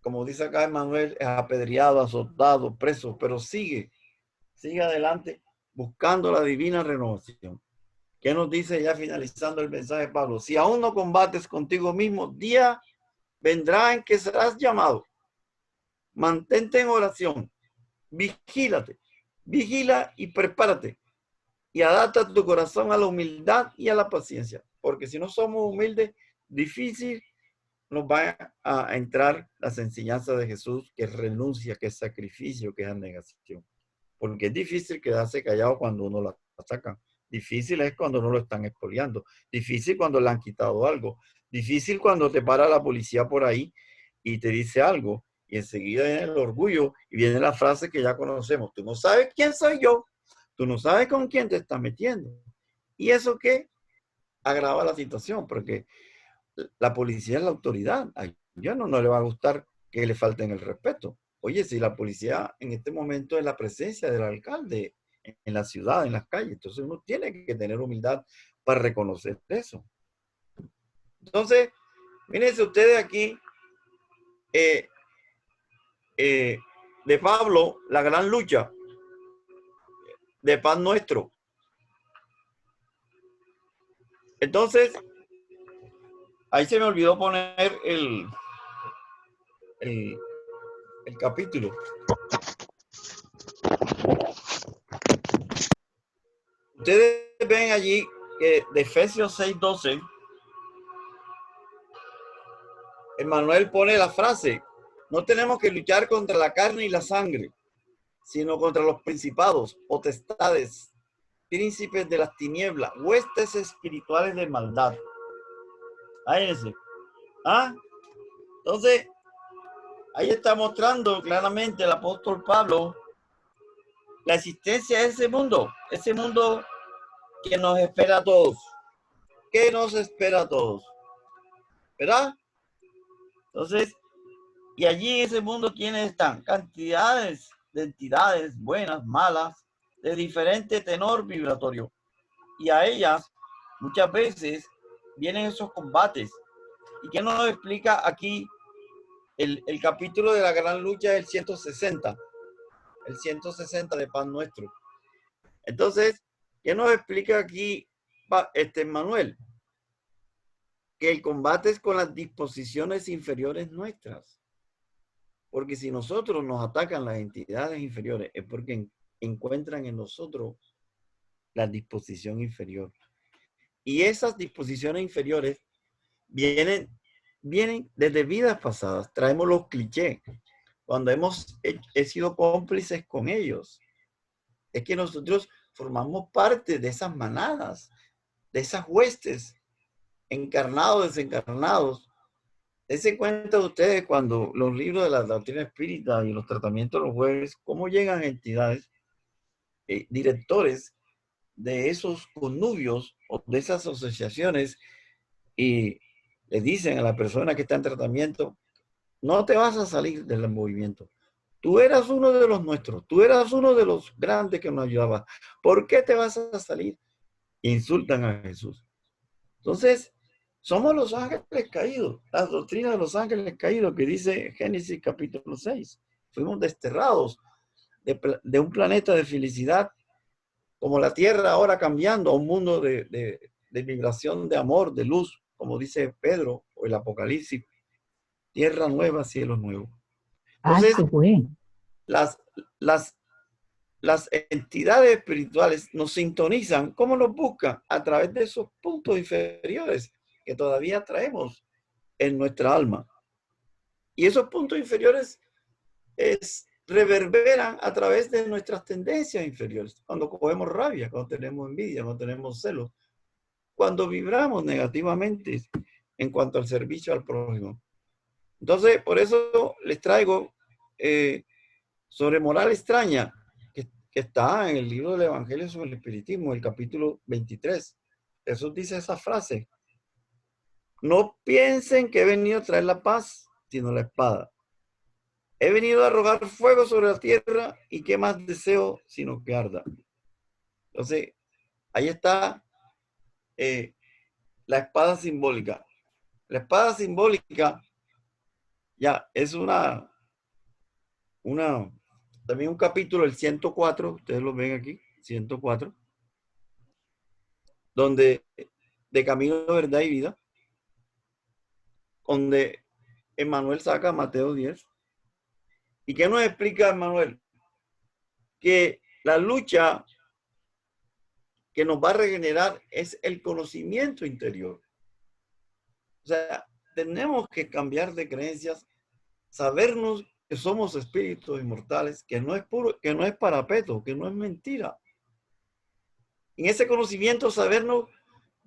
B: como dice acá Emmanuel, es apedreado, azotado, preso, pero sigue adelante buscando la divina renovación. ¿Qué nos dice ya finalizando el mensaje de Pablo? Si aún no combates contigo mismo, día vendrá en que serás llamado. Mantente en oración, vigílate, vigila y prepárate. Y adapta tu corazón a la humildad y a la paciencia. Porque si no somos humildes, difícil nos va a entrar las enseñanzas de Jesús, que es renuncia, que es sacrificio, que es abnegación. Porque es difícil quedarse callado cuando uno la ataca. Difícil es cuando no lo están expoliando. Difícil cuando le han quitado algo. Difícil cuando te para la policía por ahí y te dice algo. Y enseguida viene el orgullo y viene la frase que ya conocemos. Tú no sabes quién soy yo. Tú no sabes con quién te estás metiendo. ¿Y eso qué? Agrava la situación, porque la policía es la autoridad. A yo no le va a gustar que le falten el respeto. Oye, si la policía en este momento es la presencia del alcalde en la ciudad, en las calles, entonces uno tiene que tener humildad para reconocer eso. Entonces, mírense ustedes aquí, de Pablo, la gran lucha de Pan Nuestro. Entonces, ahí se me olvidó poner el capítulo. Ustedes ven allí que de Efesios 6:12, Emmanuel pone la frase: no tenemos que luchar contra la carne y la sangre, sino contra los principados, potestades, príncipes de las tinieblas, huestes espirituales de maldad. Fíjense. Entonces, ahí está mostrando claramente el apóstol Pablo la existencia de ese mundo que nos espera a todos. ¿Qué nos espera a todos? ¿Verdad? Entonces, Y allí en ese mundo, ¿quiénes están? Cantidades de entidades buenas, malas, de diferente tenor vibratorio. Y a ellas muchas veces vienen esos combates. ¿Y qué nos explica aquí el capítulo de la gran lucha del 160? El 160 de Pan Nuestro. Entonces, ¿qué nos explica aquí Manuel? Que el combate es con las disposiciones inferiores nuestras. Porque si nosotros nos atacan las entidades inferiores, es porque encuentran en nosotros la disposición inferior. Y esas disposiciones inferiores vienen desde vidas pasadas. Traemos los clichés. Cuando hemos sido cómplices con ellos, es que nosotros formamos parte de esas manadas, de esas huestes, encarnados, desencarnados. Dense cuenta ustedes cuando los libros de la doctrina espírita y los tratamientos de los jueves, cómo llegan entidades, directores de esos connubios o de esas asociaciones y le dicen a la persona que está en tratamiento, no te vas a salir del movimiento. Tú eras uno de los nuestros, tú eras uno de los grandes que nos ayudaba. ¿Por qué te vas a salir? Insultan a Jesús. Entonces, somos los ángeles caídos, la doctrina de los ángeles caídos que dice Génesis capítulo 6. Fuimos desterrados de un planeta de felicidad como la Tierra, ahora cambiando a un mundo de vibración, de amor, de luz, como dice Pedro o el Apocalipsis, tierra nueva, cielo nuevo. Entonces, las, las, las entidades espirituales nos sintonizan. ¿Cómo nos buscan? A través de esos puntos inferiores que todavía traemos en nuestra alma. Y esos puntos inferiores reverberan a través de nuestras tendencias inferiores. Cuando cogemos rabia, cuando tenemos envidia, cuando tenemos celos, cuando vibramos negativamente en cuanto al servicio al prójimo. Entonces, por eso les traigo sobre moral extraña, que está en el libro del Evangelio sobre el Espiritismo, el capítulo 23. Jesús dice esa frase: no piensen que he venido a traer la paz, sino la espada. He venido a arrojar fuego sobre la tierra y qué más deseo sino que arda. Entonces, ahí está la espada simbólica. La espada simbólica ya es también un capítulo, el 104, ustedes lo ven aquí, 104, donde de camino de verdad y vida, donde Emmanuel saca Mateo 10. ¿Y qué nos explica Emmanuel? Que la lucha que nos va a regenerar es el conocimiento interior. O sea, tenemos que cambiar de creencias, sabernos que somos espíritus inmortales, que no es puro, que no es parapeto, que no es mentira. En ese conocimiento, sabernos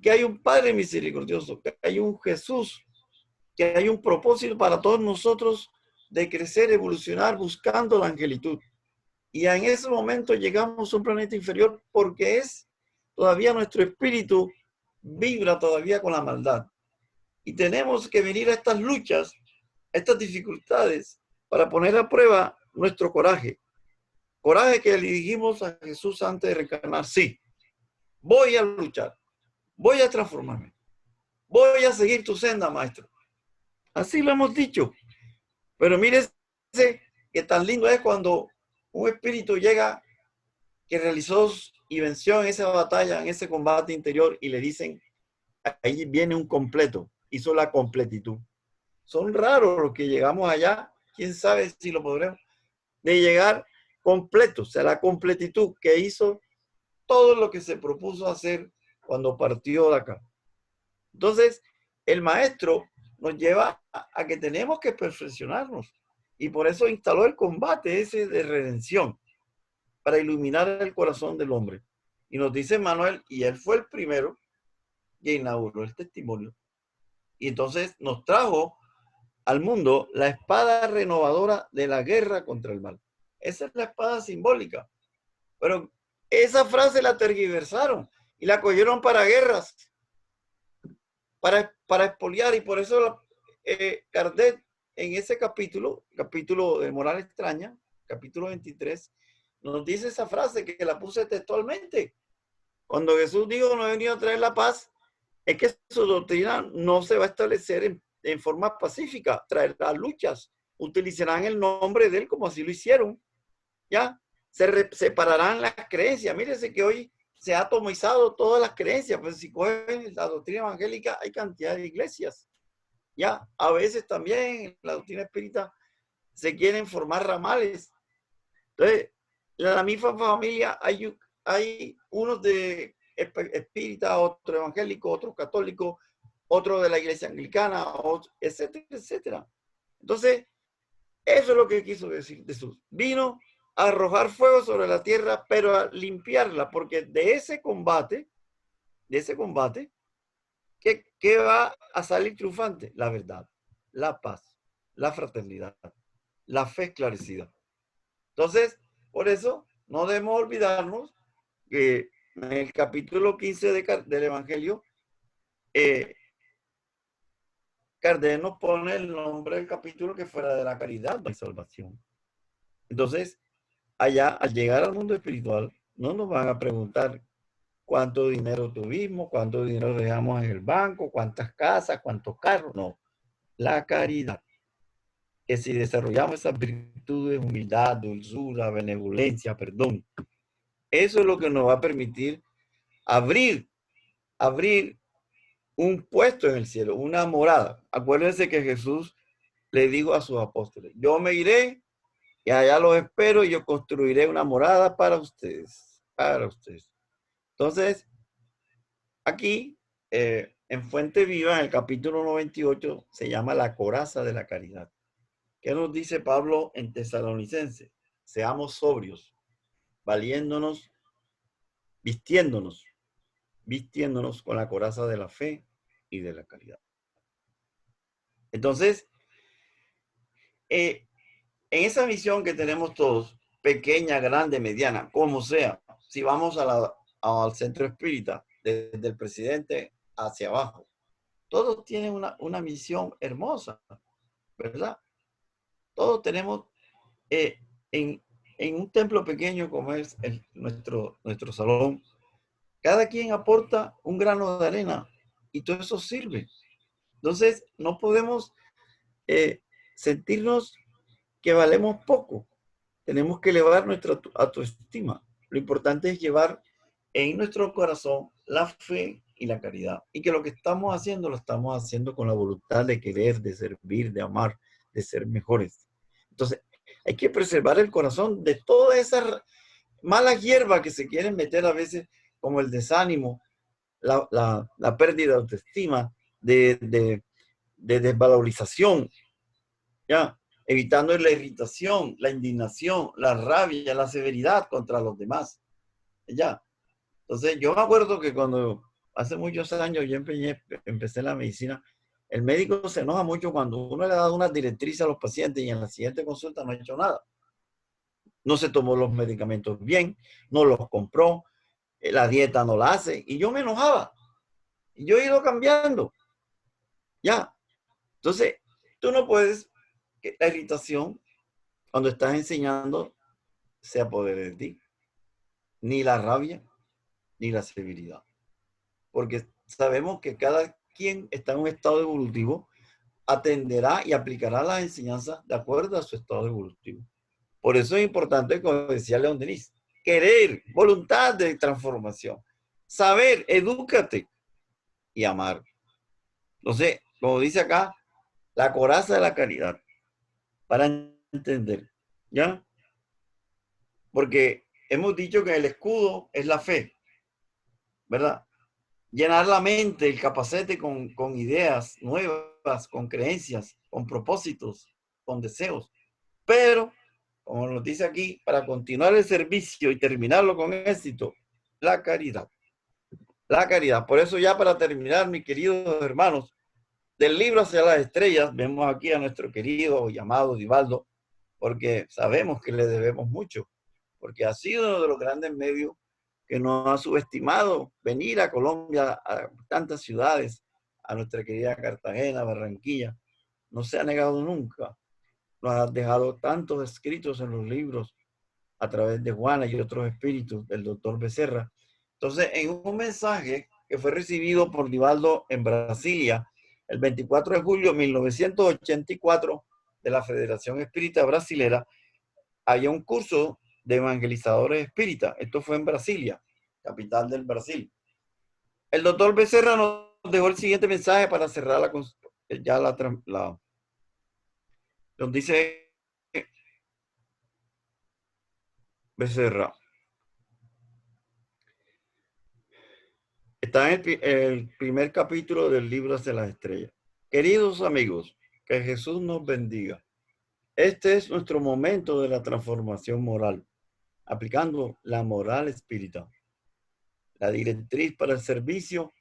B: que hay un Padre misericordioso, que hay un Jesús, que hay un propósito para todos nosotros de crecer, evolucionar, buscando la angelitud. Y en ese momento llegamos a un planeta inferior porque todavía nuestro espíritu vibra todavía con la maldad. Y tenemos que venir a estas luchas, a estas dificultades, para poner a prueba nuestro coraje. Coraje que le dijimos a Jesús antes de reencarnar: sí, voy a luchar, voy a transformarme, voy a seguir tu senda, maestro. Así lo hemos dicho. Pero mírese que tan lindo es cuando un espíritu llega que realizó y venció en esa batalla, en ese combate interior, y le dicen, ahí viene un completo, hizo la completitud. Son raros los que llegamos allá, quién sabe si lo podremos, de llegar completo, o sea, la completitud, que hizo todo lo que se propuso hacer cuando partió de acá. Entonces, el maestro nos lleva a que tenemos que perfeccionarnos, y por eso instaló el combate ese de redención, para iluminar el corazón del hombre. Y nos dice Manuel, y él fue el primero que inauguró el testimonio. Y entonces nos trajo al mundo la espada renovadora de la guerra contra el mal. Esa es la espada simbólica. Pero esa frase la tergiversaron y la cogieron para guerras, para expoliar. Y por eso Kardec en ese capítulo de moral extraña, capítulo 23, nos dice esa frase que la puse textualmente. Cuando Jesús dijo no he venido a traer la paz, es que su doctrina no se va a establecer en forma pacífica, traerá luchas, utilizarán el nombre de él como así lo hicieron, ¿ya? Separarán las creencias. Mírese que hoy se ha atomizado todas las creencias, pues si cogen la doctrina evangélica hay cantidad de iglesias, ¿ya? A veces también en la doctrina espírita se quieren formar ramales. Entonces, en la misma familia hay unos de espírita, otro evangélico, otro católico, otro de la iglesia anglicana, etcétera, etcétera. Entonces, eso es lo que quiso decir Jesús. Vino a arrojar fuego sobre la tierra, pero a limpiarla, porque de ese combate, ¿qué va a salir triunfante? La verdad, la paz, la fraternidad, la fe esclarecida. Entonces, por eso no debemos olvidarnos que en el capítulo 15 del Evangelio, Kardec nos pone el nombre del capítulo que fuera de la caridad no hay salvación. Entonces, allá, al llegar al mundo espiritual, no nos van a preguntar cuánto dinero tuvimos, cuánto dinero dejamos en el banco, cuántas casas, cuántos carros. No, la caridad. Que si desarrollamos esas virtudes, humildad, dulzura, benevolencia, perdón, eso es lo que nos va a permitir abrir un puesto en el cielo, una morada. Acuérdense que Jesús le dijo a sus apóstoles, yo me iré y allá los espero y yo construiré una morada para ustedes, para ustedes. Entonces, aquí, en Fuente Viva, en el capítulo 98, se llama la coraza de la caridad. ¿Qué nos dice Pablo en Tesalonicense? Seamos sobrios, valiéndonos, vistiéndonos con la coraza de la fe y de la caridad. Entonces, en esa misión que tenemos todos, pequeña, grande, mediana, como sea, si vamos al centro espírita, desde el presidente hacia abajo, todos tienen una misión hermosa, ¿verdad? Todos tenemos en un templo pequeño como es nuestro salón, cada quien aporta un grano de arena y todo eso sirve. Entonces, no podemos sentirnos que valemos poco. Tenemos que elevar nuestra autoestima. Lo importante es llevar en nuestro corazón la fe y la caridad. Y que lo que estamos haciendo, lo estamos haciendo con la voluntad de querer, de servir, de amar, de ser mejores. Entonces, hay que preservar el corazón de toda esa mala hierba que se quieren meter a veces, como el desánimo, la pérdida de autoestima, de desvalorización, ¿ya? Evitando la irritación, la indignación, la rabia, la severidad contra los demás, ¿ya? Entonces, yo me acuerdo que cuando hace muchos años yo empecé la medicina, el médico se enoja mucho cuando uno le ha dado unas directrices a los pacientes y en la siguiente consulta no ha hecho nada. No se tomó los medicamentos bien, no los compró, la dieta no la hace, y yo me enojaba. Y yo he ido cambiando. Ya. Entonces, tú no puedes que la irritación, cuando estás enseñando, se apodere de ti. Ni la rabia, ni la severidad. Porque sabemos que cada quien está en un estado evolutivo, atenderá y aplicará las enseñanzas de acuerdo a su estado evolutivo. Por eso es importante, como decía León Denis, querer, voluntad de transformación, saber, edúcate y amar. Entonces, como dice acá, la coraza de la caridad, para entender, ¿ya? Porque hemos dicho que el escudo es la fe, ¿verdad? Llenar la mente, el capacete con ideas nuevas, con creencias, con propósitos, con deseos. Pero, como nos dice aquí, para continuar el servicio y terminarlo con éxito, la caridad. La caridad. Por eso ya para terminar, mis queridos hermanos, del libro Hacia las Estrellas, vemos aquí a nuestro querido y amado Divaldo, porque sabemos que le debemos mucho, porque ha sido uno de los grandes medios que nos ha subestimado venir a Colombia, a tantas ciudades, a nuestra querida Cartagena, Barranquilla, no se ha negado nunca. Nos ha dejado tantos escritos en los libros a través de Juana y otros espíritus del doctor Becerra. Entonces, en un mensaje que fue recibido por Divaldo en Brasilia el 24 de julio de 1984 de la Federación Espírita Brasilera, había un curso de evangelizadores espíritas. Esto fue en Brasilia, capital del Brasil. El doctor Becerra nos dejó el siguiente mensaje para cerrar nos dice Becerra. Está en el primer capítulo del libro de las estrellas. Queridos amigos, que Jesús nos bendiga. Este es nuestro momento de la transformación moral, aplicando la moral espírita. La directriz para el servicio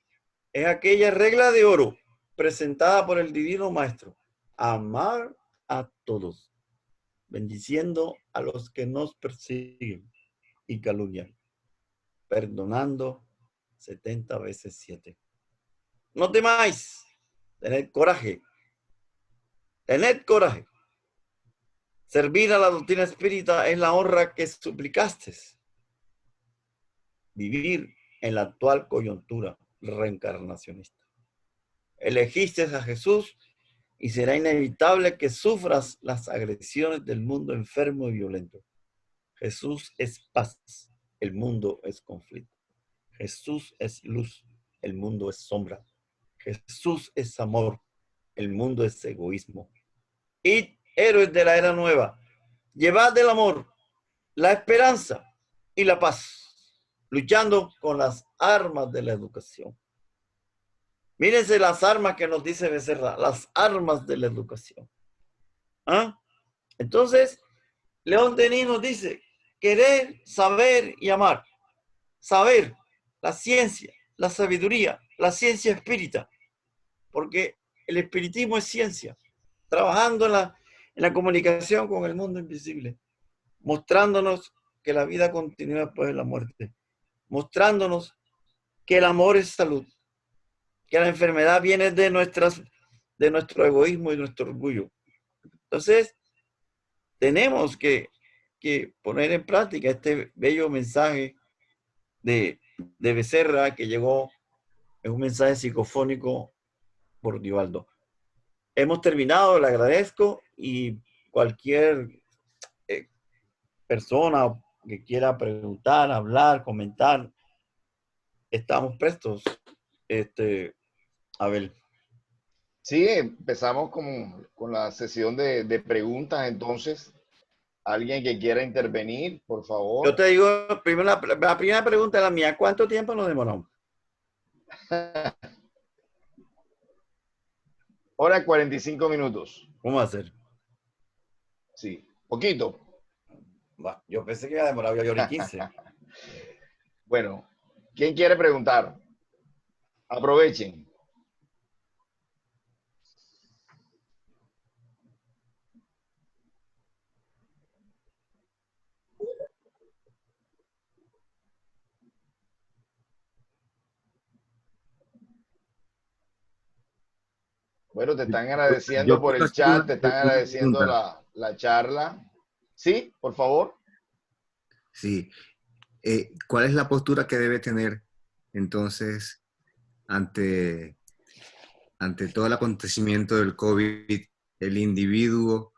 B: es aquella regla de oro presentada por el Divino Maestro. Amar a todos, bendiciendo a los que nos persiguen y calumnian, perdonando 70 veces 7. No temáis, tened coraje, tened coraje. Servir a la doctrina espírita es la honra que suplicaste. Vivir en la actual coyuntura reencarnacionista. Elegiste a Jesús y será inevitable que sufras las agresiones del mundo enfermo y violento. Jesús es paz, el mundo es conflicto. Jesús es luz, el mundo es sombra. Jesús es amor, el mundo es egoísmo. Y héroes de la era nueva, llevad el amor, la esperanza y la paz, luchando con las armas de la educación. Mírense las armas que nos dice Becerra, las armas de la educación. ¿Ah? Entonces, León Denis nos dice, querer, saber y amar. Saber, la ciencia, la sabiduría, la ciencia espírita, porque el espiritismo es ciencia, trabajando en la comunicación con el mundo invisible, mostrándonos que la vida continúa después de la muerte, mostrándonos que el amor es salud, que la enfermedad viene de nuestro egoísmo y nuestro orgullo. Entonces, tenemos que poner en práctica este bello mensaje de Becerra que llegó en un mensaje psicofónico por Divaldo. Hemos terminado, le agradezco y cualquier persona que quiera preguntar, hablar, comentar, estamos prestos. Abel.
A: Sí, empezamos con la sesión de preguntas. Entonces, alguien que quiera intervenir, por
B: Yo
A: favor.
B: te digo, primero la primera pregunta es la mía. ¿Cuánto tiempo nos demoramos?
A: Hora 45 minutos.
B: ¿Cómo va a ser?
A: Sí, poquito.
B: Yo pensé que iba a demorar yo hora y 15.
A: Bueno, ¿quién quiere preguntar? Aprovechen. Bueno, te están agradeciendo
C: Yo
A: por
C: quiero
A: el
C: hacer
A: chat, te están
C: una
A: agradeciendo
C: pregunta.
A: la charla. Sí, por favor.
C: Sí. ¿Cuál es la postura que debe tener entonces ante todo el acontecimiento del COVID el individuo?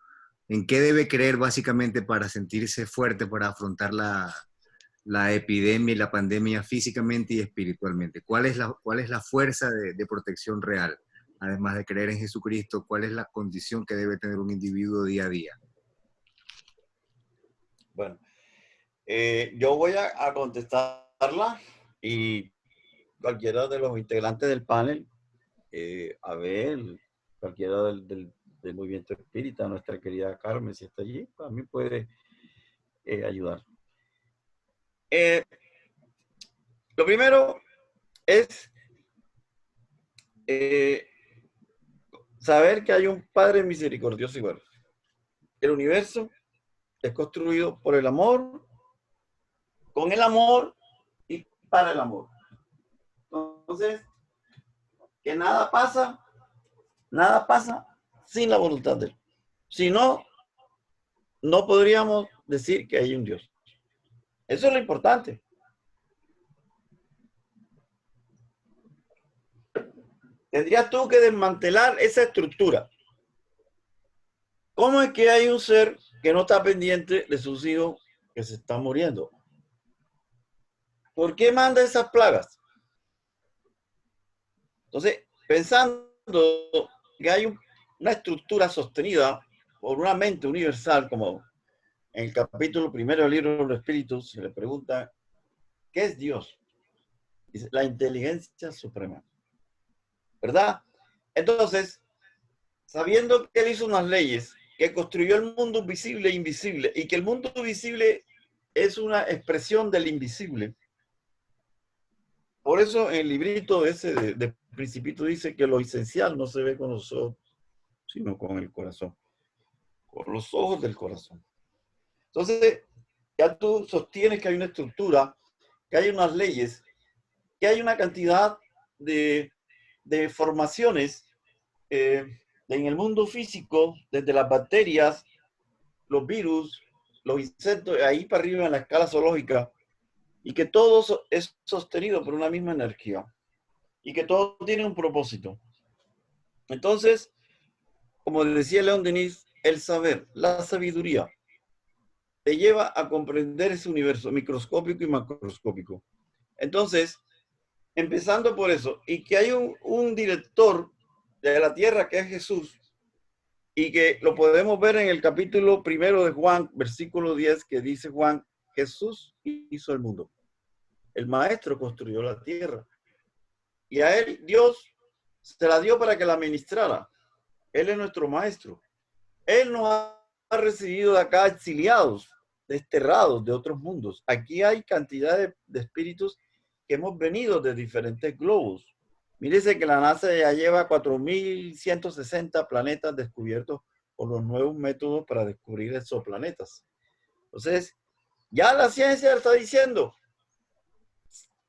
C: ¿En qué debe creer básicamente para sentirse fuerte, para afrontar la epidemia y la pandemia físicamente y espiritualmente? ¿Cuál es la fuerza de protección real? Además de creer en Jesucristo, ¿cuál es la condición que debe tener un individuo día a día?
B: Bueno, yo voy a contestarla y cualquiera de los integrantes del panel, Abel, cualquiera del movimiento espírita, nuestra querida Carmen, si está allí, también puede ayudar. Lo primero es saber que hay un Padre misericordioso y bueno. El universo es construido por el amor, con el amor y para el amor. Entonces, que nada pasa sin la voluntad de Él. Si no, no podríamos decir que hay un Dios. Eso es lo importante. Tendrías tú que desmantelar esa estructura. ¿Cómo es que hay un ser que no está pendiente de sus hijos que se están muriendo? ¿Por qué manda esas plagas? Entonces, pensando que hay una estructura sostenida por una mente universal, como en el capítulo primero del libro de los Espíritus, se le pregunta, ¿qué es Dios? Dice, la inteligencia suprema. ¿Verdad? Entonces, sabiendo que Él hizo unas leyes, que construyó el mundo visible e invisible, y que el mundo visible es una expresión del invisible. Por eso en el librito ese de Principito dice que lo esencial no se ve con los ojos, sino con el corazón. Con los ojos del corazón. Entonces, ya tú sostienes que hay una estructura, que hay unas leyes, que hay una cantidad de formaciones en el mundo físico, desde las bacterias, los virus, los insectos, ahí para arriba en la escala zoológica, y que todo es sostenido por una misma energía, y que todo tiene un propósito. Entonces, como decía León Denis, el saber, la sabiduría, te lleva a comprender ese universo microscópico y macroscópico. Entonces, empezando por eso, y que hay un director de la tierra que es Jesús, y que lo podemos ver en el capítulo 1 de Juan, versículo 10, que dice Juan, Jesús hizo el mundo. El maestro construyó la tierra. Y a él Dios se la dio para que la administrara. Él es nuestro maestro. Él nos ha recibido de acá exiliados, desterrados de otros mundos. Aquí hay cantidad de espíritus que hemos venido de diferentes globos. Mírese que la NASA ya lleva 4.160 planetas descubiertos por los nuevos métodos para descubrir exoplanetas. Entonces, ya la ciencia está diciendo,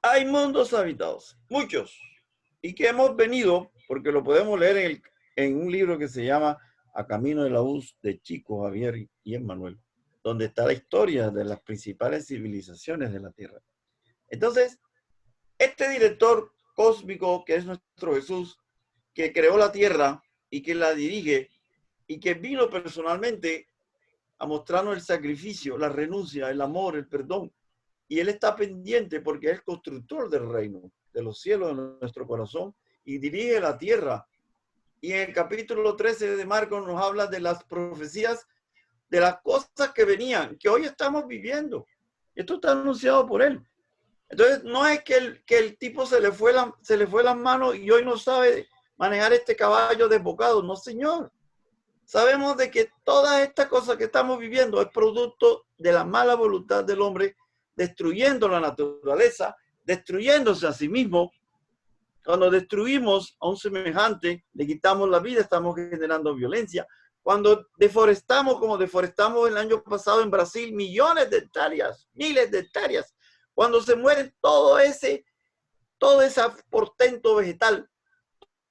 B: hay mundos habitados, muchos, y que hemos venido, porque lo podemos leer en un libro que se llama A Camino de la Luz de Chico, Javier y Emmanuel, donde está la historia de las principales civilizaciones de la Tierra. Entonces, este director cósmico que es nuestro Jesús, que creó la Tierra y que la dirige y que vino personalmente a mostrarnos el sacrificio, la renuncia, el amor, el perdón. Y Él está pendiente porque es el constructor del reino, de los cielos de nuestro corazón y dirige la tierra. Y en el capítulo 13 de Marcos nos habla de las profecías, de las cosas que venían, que hoy estamos viviendo. Esto está anunciado por Él. Entonces, no es que el tipo se le fue las manos y hoy no sabe manejar este caballo desbocado. No, señor. Sabemos de que todas estas cosas que estamos viviendo es producto de la mala voluntad del hombre, destruyendo la naturaleza, destruyéndose a sí mismo. Cuando destruimos a un semejante, le quitamos la vida, estamos generando violencia. Cuando deforestamos, como deforestamos el año pasado en Brasil, millones de hectáreas, miles de hectáreas, cuando se mueren todo ese portento vegetal,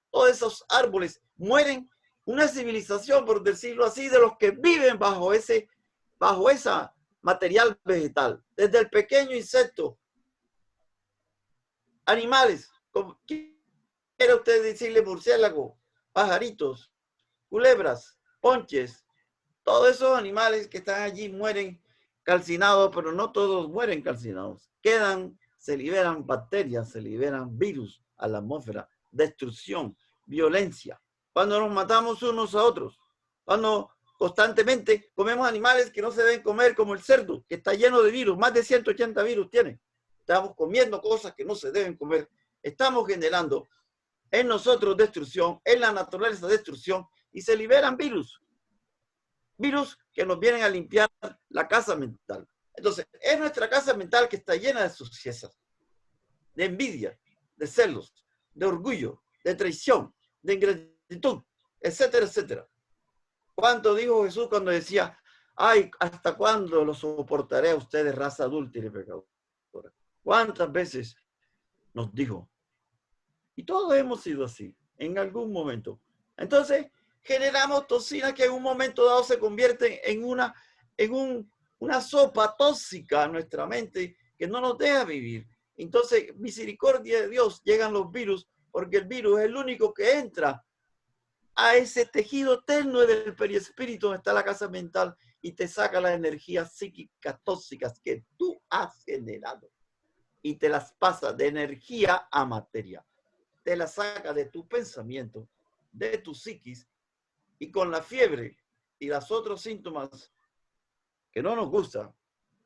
B: todos esos árboles, mueren una civilización, por decirlo así, de los que viven bajo esa material vegetal, desde el pequeño insecto, animales, como quiere usted decirle murciélago, pajaritos, culebras, ponches, todos esos animales que están allí mueren calcinados, pero no todos mueren calcinados. Se liberan bacterias, se liberan virus a la atmósfera, destrucción, violencia. Cuando nos matamos unos a otros, cuando constantemente comemos animales que no se deben comer, como el cerdo, que está lleno de virus, más de 180 virus tiene. Estamos comiendo cosas que no se deben comer. Estamos generando en nosotros destrucción, en la naturaleza destrucción, y se liberan virus. Virus que nos vienen a limpiar la casa mental. Entonces, es nuestra casa mental que está llena de suciedad, de envidia, de celos, de orgullo, de traición, de ingratitud, etcétera, etcétera. ¿Cuánto dijo Jesús cuando decía, ay, ¿hasta cuándo los soportaré a ustedes, raza adúltera y pecadora? ¿Cuántas veces nos dijo? Y todos hemos sido así, en algún momento. Entonces, generamos toxinas que en un momento dado se convierten en una sopa tóxica a nuestra mente que no nos deja vivir. Entonces, misericordia de Dios, llegan los virus, porque el virus es el único que entra a ese tejido eterno del perispíritu donde está la casa mental y te saca las energías psíquicas tóxicas que tú has generado y te las pasa de energía a materia. Te las saca de tu pensamiento, de tu psiquis, y con la fiebre y los otros síntomas que no nos gustan,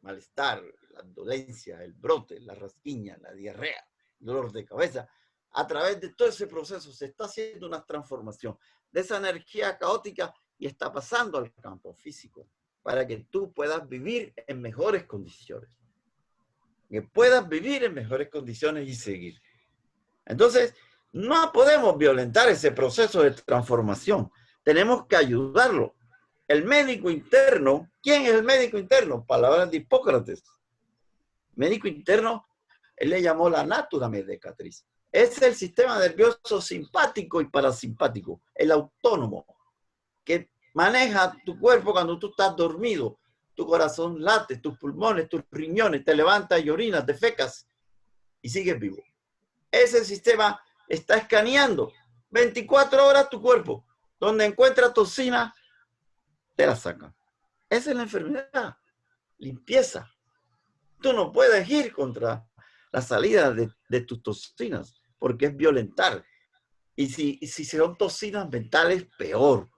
B: malestar, la dolencia, el brote, la rasquiña, la diarrea, dolor de cabeza, a través de todo ese proceso se está haciendo una transformación de esa energía caótica y está pasando al campo físico para que tú puedas vivir en mejores condiciones. Que puedas vivir en mejores condiciones y seguir. Entonces, no podemos violentar ese proceso de transformación. Tenemos que ayudarlo. El médico interno, ¿quién es el médico interno? Palabras de Hipócrates. Médico interno, él le llamó la natura medicatriz. Es el sistema nervioso simpático y parasimpático, el autónomo, que maneja tu cuerpo cuando tú estás dormido. Tu corazón late, tus pulmones, tus riñones, te levantas y orinas, te fecas y sigues vivo. Ese sistema está escaneando 24 horas tu cuerpo. Donde encuentra toxina, te la sacan. Esa es la enfermedad. Limpieza. Tú no puedes ir contra la salida de tus toxinas porque es violentar. Y si son toxinas mentales, peor.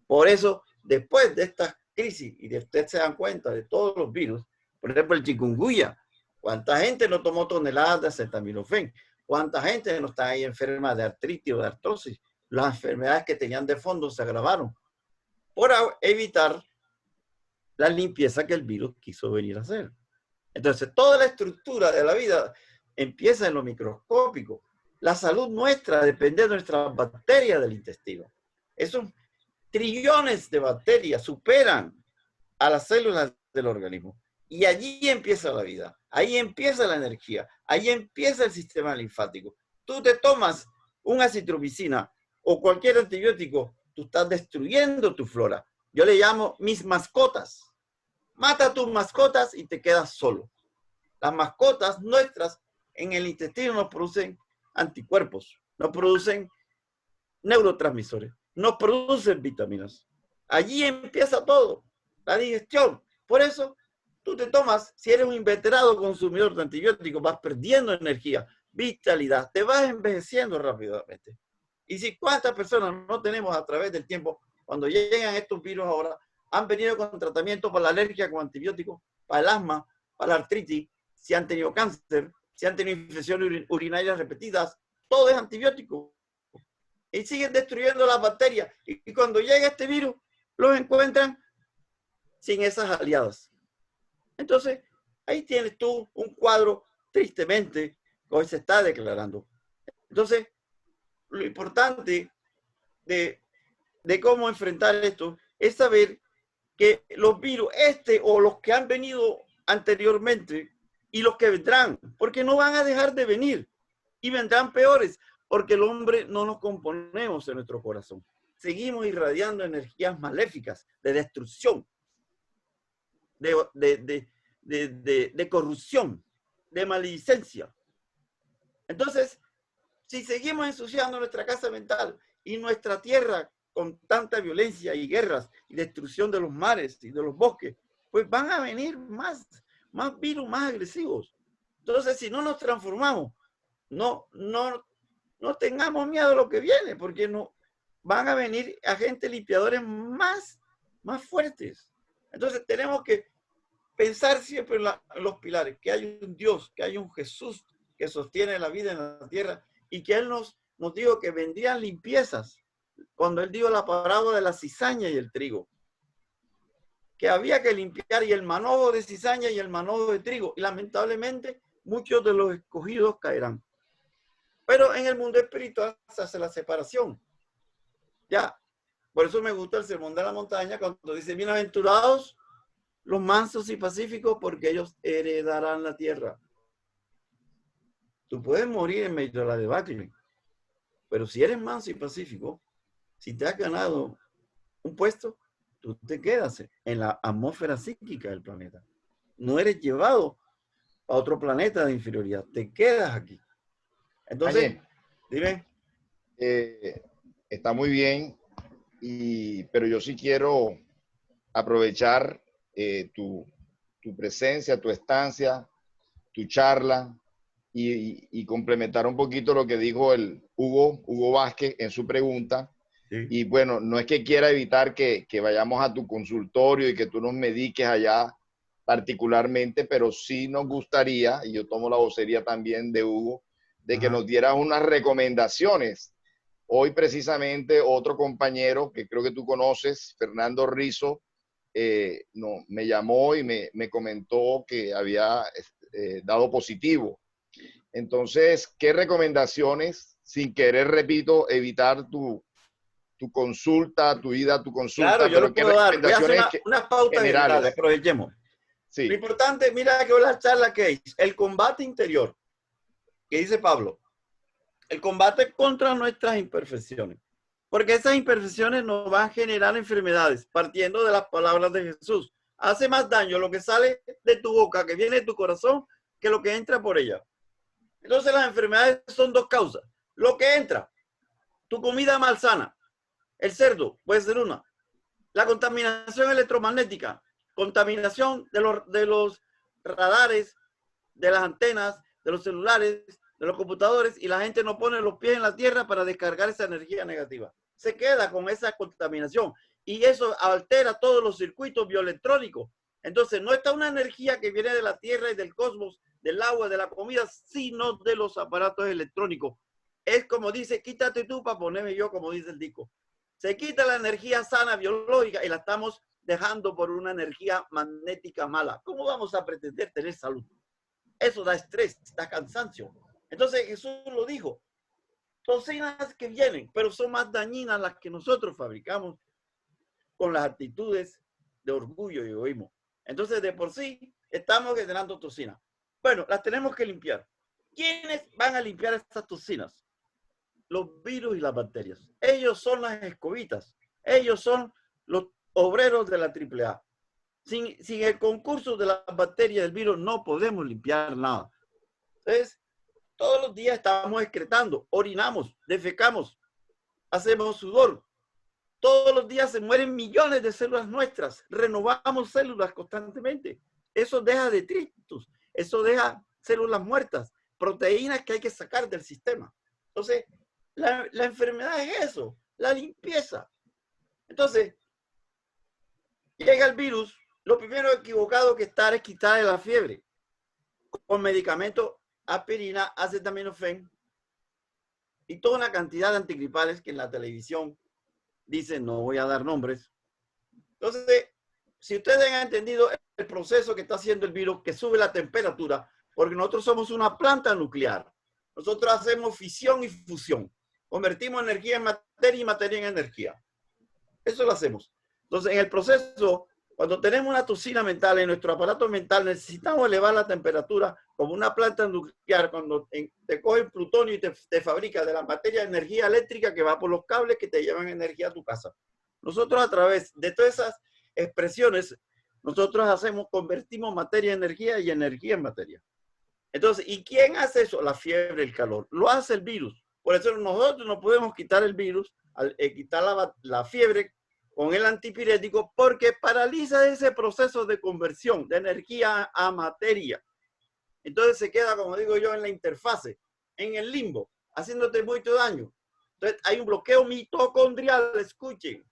B: Por eso, después de estas crisis, y de ustedes se dan cuenta de todos los virus, por ejemplo, el chikungunya, ¿cuánta gente no tomó toneladas de acetaminofén? ¿Cuánta gente no está ahí enferma de artritis o de artrosis? Las enfermedades que tenían de fondo se agravaron por evitar la limpieza que el virus quiso venir a hacer. Entonces, toda la estructura de la vida empieza en lo microscópico. La salud nuestra depende de nuestras bacterias del intestino. Esos trillones de bacterias superan a las células del organismo. Y allí empieza la vida, ahí empieza la energía, ahí empieza el sistema linfático. Tú te tomas una acitromicina o cualquier antibiótico, tú estás destruyendo tu flora. Yo le llamo mis mascotas. Mata a tus mascotas y te quedas solo. Las mascotas nuestras en el intestino nos producen anticuerpos, nos producen neurotransmisores, nos producen vitaminas. Allí empieza todo, la digestión. Por eso, tú te tomas, si eres un inveterado consumidor de antibióticos, vas perdiendo energía, vitalidad, te vas envejeciendo rápidamente. Y si cuántas personas no tenemos a través del tiempo, cuando llegan estos virus ahora, han venido con tratamiento para la alergia con antibióticos, para el asma, para la artritis, si han tenido cáncer, si han tenido infecciones urinarias repetidas, todo es antibiótico. Y siguen destruyendo las bacterias. Y cuando llega este virus, los encuentran sin esas aliadas. Entonces, ahí tienes tú un cuadro, tristemente, que hoy se está declarando. Entonces, lo importante de cómo enfrentar esto es saber que los virus, o los que han venido anteriormente, y los que vendrán, porque no van a dejar de venir, y vendrán peores, porque el hombre no nos componemos en nuestro corazón. Seguimos irradiando energías maléficas de destrucción, de corrupción, de maledicencia. Entonces, si seguimos ensuciando nuestra casa mental y nuestra tierra con tanta violencia y guerras y destrucción de los mares y de los bosques, pues van a venir más virus, más agresivos. Entonces, si no nos transformamos, no tengamos miedo a lo que viene, porque no van a venir agentes limpiadores más fuertes. Entonces, tenemos que pensar siempre en los pilares, que hay un Dios, que hay un Jesús que sostiene la vida en la tierra y que Él nos dijo que vendrían limpiezas cuando Él dio la parábola de la cizaña y el trigo, que había que limpiar y el manojo de cizaña y el manojo de trigo, y lamentablemente muchos de los escogidos caerán. Pero en el mundo espiritual se hace la separación. Ya, por eso me gusta el sermón de la montaña cuando dice, bienaventurados los mansos y pacíficos, porque ellos heredarán la tierra. Tú puedes morir en medio de la debacle, pero si eres manso y pacífico, Si te has ganado un puesto, tú te quedas en la atmósfera psíquica del planeta. No eres llevado a otro planeta de inferioridad, te quedas aquí. Entonces,
A: Daniel,
B: dime.
A: está muy bien, pero yo sí quiero aprovechar tu presencia, tu estancia, tu charla y complementar un poquito lo que dijo el Hugo Vázquez en su pregunta.
B: Sí.
A: Y bueno, no es que quiera evitar que vayamos a tu consultorio y que tú nos mediques allá particularmente, pero sí nos gustaría, y yo tomo la vocería también de Hugo, de que nos dieras unas recomendaciones. Hoy precisamente otro compañero que creo que tú conoces, Fernando Rizzo, no, me llamó y me comentó que había dado positivo. Entonces, ¿qué recomendaciones, sin querer, repito, evitar tu consulta, tu ida a tu
B: Claro,
A: consulta,
B: yo
A: pero
B: lo
A: qué
B: puedo dar. Voy a hacer
A: recomendaciones
B: unas pautas generales,
A: generales?
B: aprovechemos. Lo
A: Sí,
B: importante, mira que hoy la charla que es el combate interior, que dice Pablo, el combate contra nuestras imperfecciones, porque esas imperfecciones nos van a generar enfermedades, partiendo de las palabras de Jesús. Hace más daño lo que sale de tu boca, que viene de tu corazón, que lo que entra por ella. Entonces las enfermedades son dos causas. Lo que entra, tu comida malsana, el cerdo puede ser una. La contaminación electromagnética, contaminación de los radares, de las antenas, de los celulares, de los computadores, y la gente no pone los pies en la tierra para descargar esa energía negativa. Se queda con esa contaminación y eso altera todos los circuitos bioelectrónicos. Entonces no está una energía que viene de la tierra y del cosmos, del agua, de la comida, sino de los aparatos electrónicos. Es como dice, quítate tú para ponerme yo, como dice el disco. Se quita la energía sana biológica y la estamos dejando por una energía magnética mala. ¿Cómo vamos a pretender tener salud? Eso da estrés, da cansancio. Entonces Jesús lo dijo, toxinas que vienen, pero son más dañinas las que nosotros fabricamos con las actitudes de orgullo y egoísmo. Entonces de por sí estamos generando toxinas. Bueno, las tenemos que limpiar. ¿Quiénes van a limpiar estas toxinas? Los virus y las bacterias. Ellos son las escobitas. Ellos son los obreros de la AAA. Sin el concurso de las bacterias del virus no podemos limpiar nada. Entonces, todos los días estamos excretando, orinamos, defecamos, hacemos sudor. Todos los días se mueren millones de células nuestras. Renovamos células constantemente. Eso deja detritus, eso deja células muertas, proteínas que hay que sacar del sistema. Entonces, la enfermedad es eso, la limpieza. Entonces, llega el virus, lo primero equivocado que estar es quitarle la fiebre con medicamentos, aspirina, acetaminofén y toda una cantidad de antigripales que en la televisión dicen, no voy a dar nombres. Entonces, si ustedes han entendido el proceso que está haciendo el virus, que sube la temperatura, porque nosotros somos una planta nuclear. Nosotros hacemos fisión y fusión. Convertimos energía en materia y materia en energía. Eso lo hacemos. Entonces, en el proceso, cuando tenemos una toxina mental en nuestro aparato mental, necesitamos elevar la temperatura como una planta nuclear. Cuando te coge el plutonio y te fabrica de la materia de energía eléctrica que va por los cables que te llevan energía a tu casa. Nosotros a través de todas esas expresiones, nosotros convertimos materia en energía y energía en materia. Entonces, ¿y quién hace eso? La fiebre, el calor. Lo hace el virus. Por eso nosotros no podemos quitar el virus, quitar la fiebre con el antipirético, porque paraliza ese proceso de conversión de energía a materia. Entonces se queda, como digo yo, en la interfase, en el limbo, haciéndote mucho daño. Entonces hay un bloqueo mitocondrial, escuchen.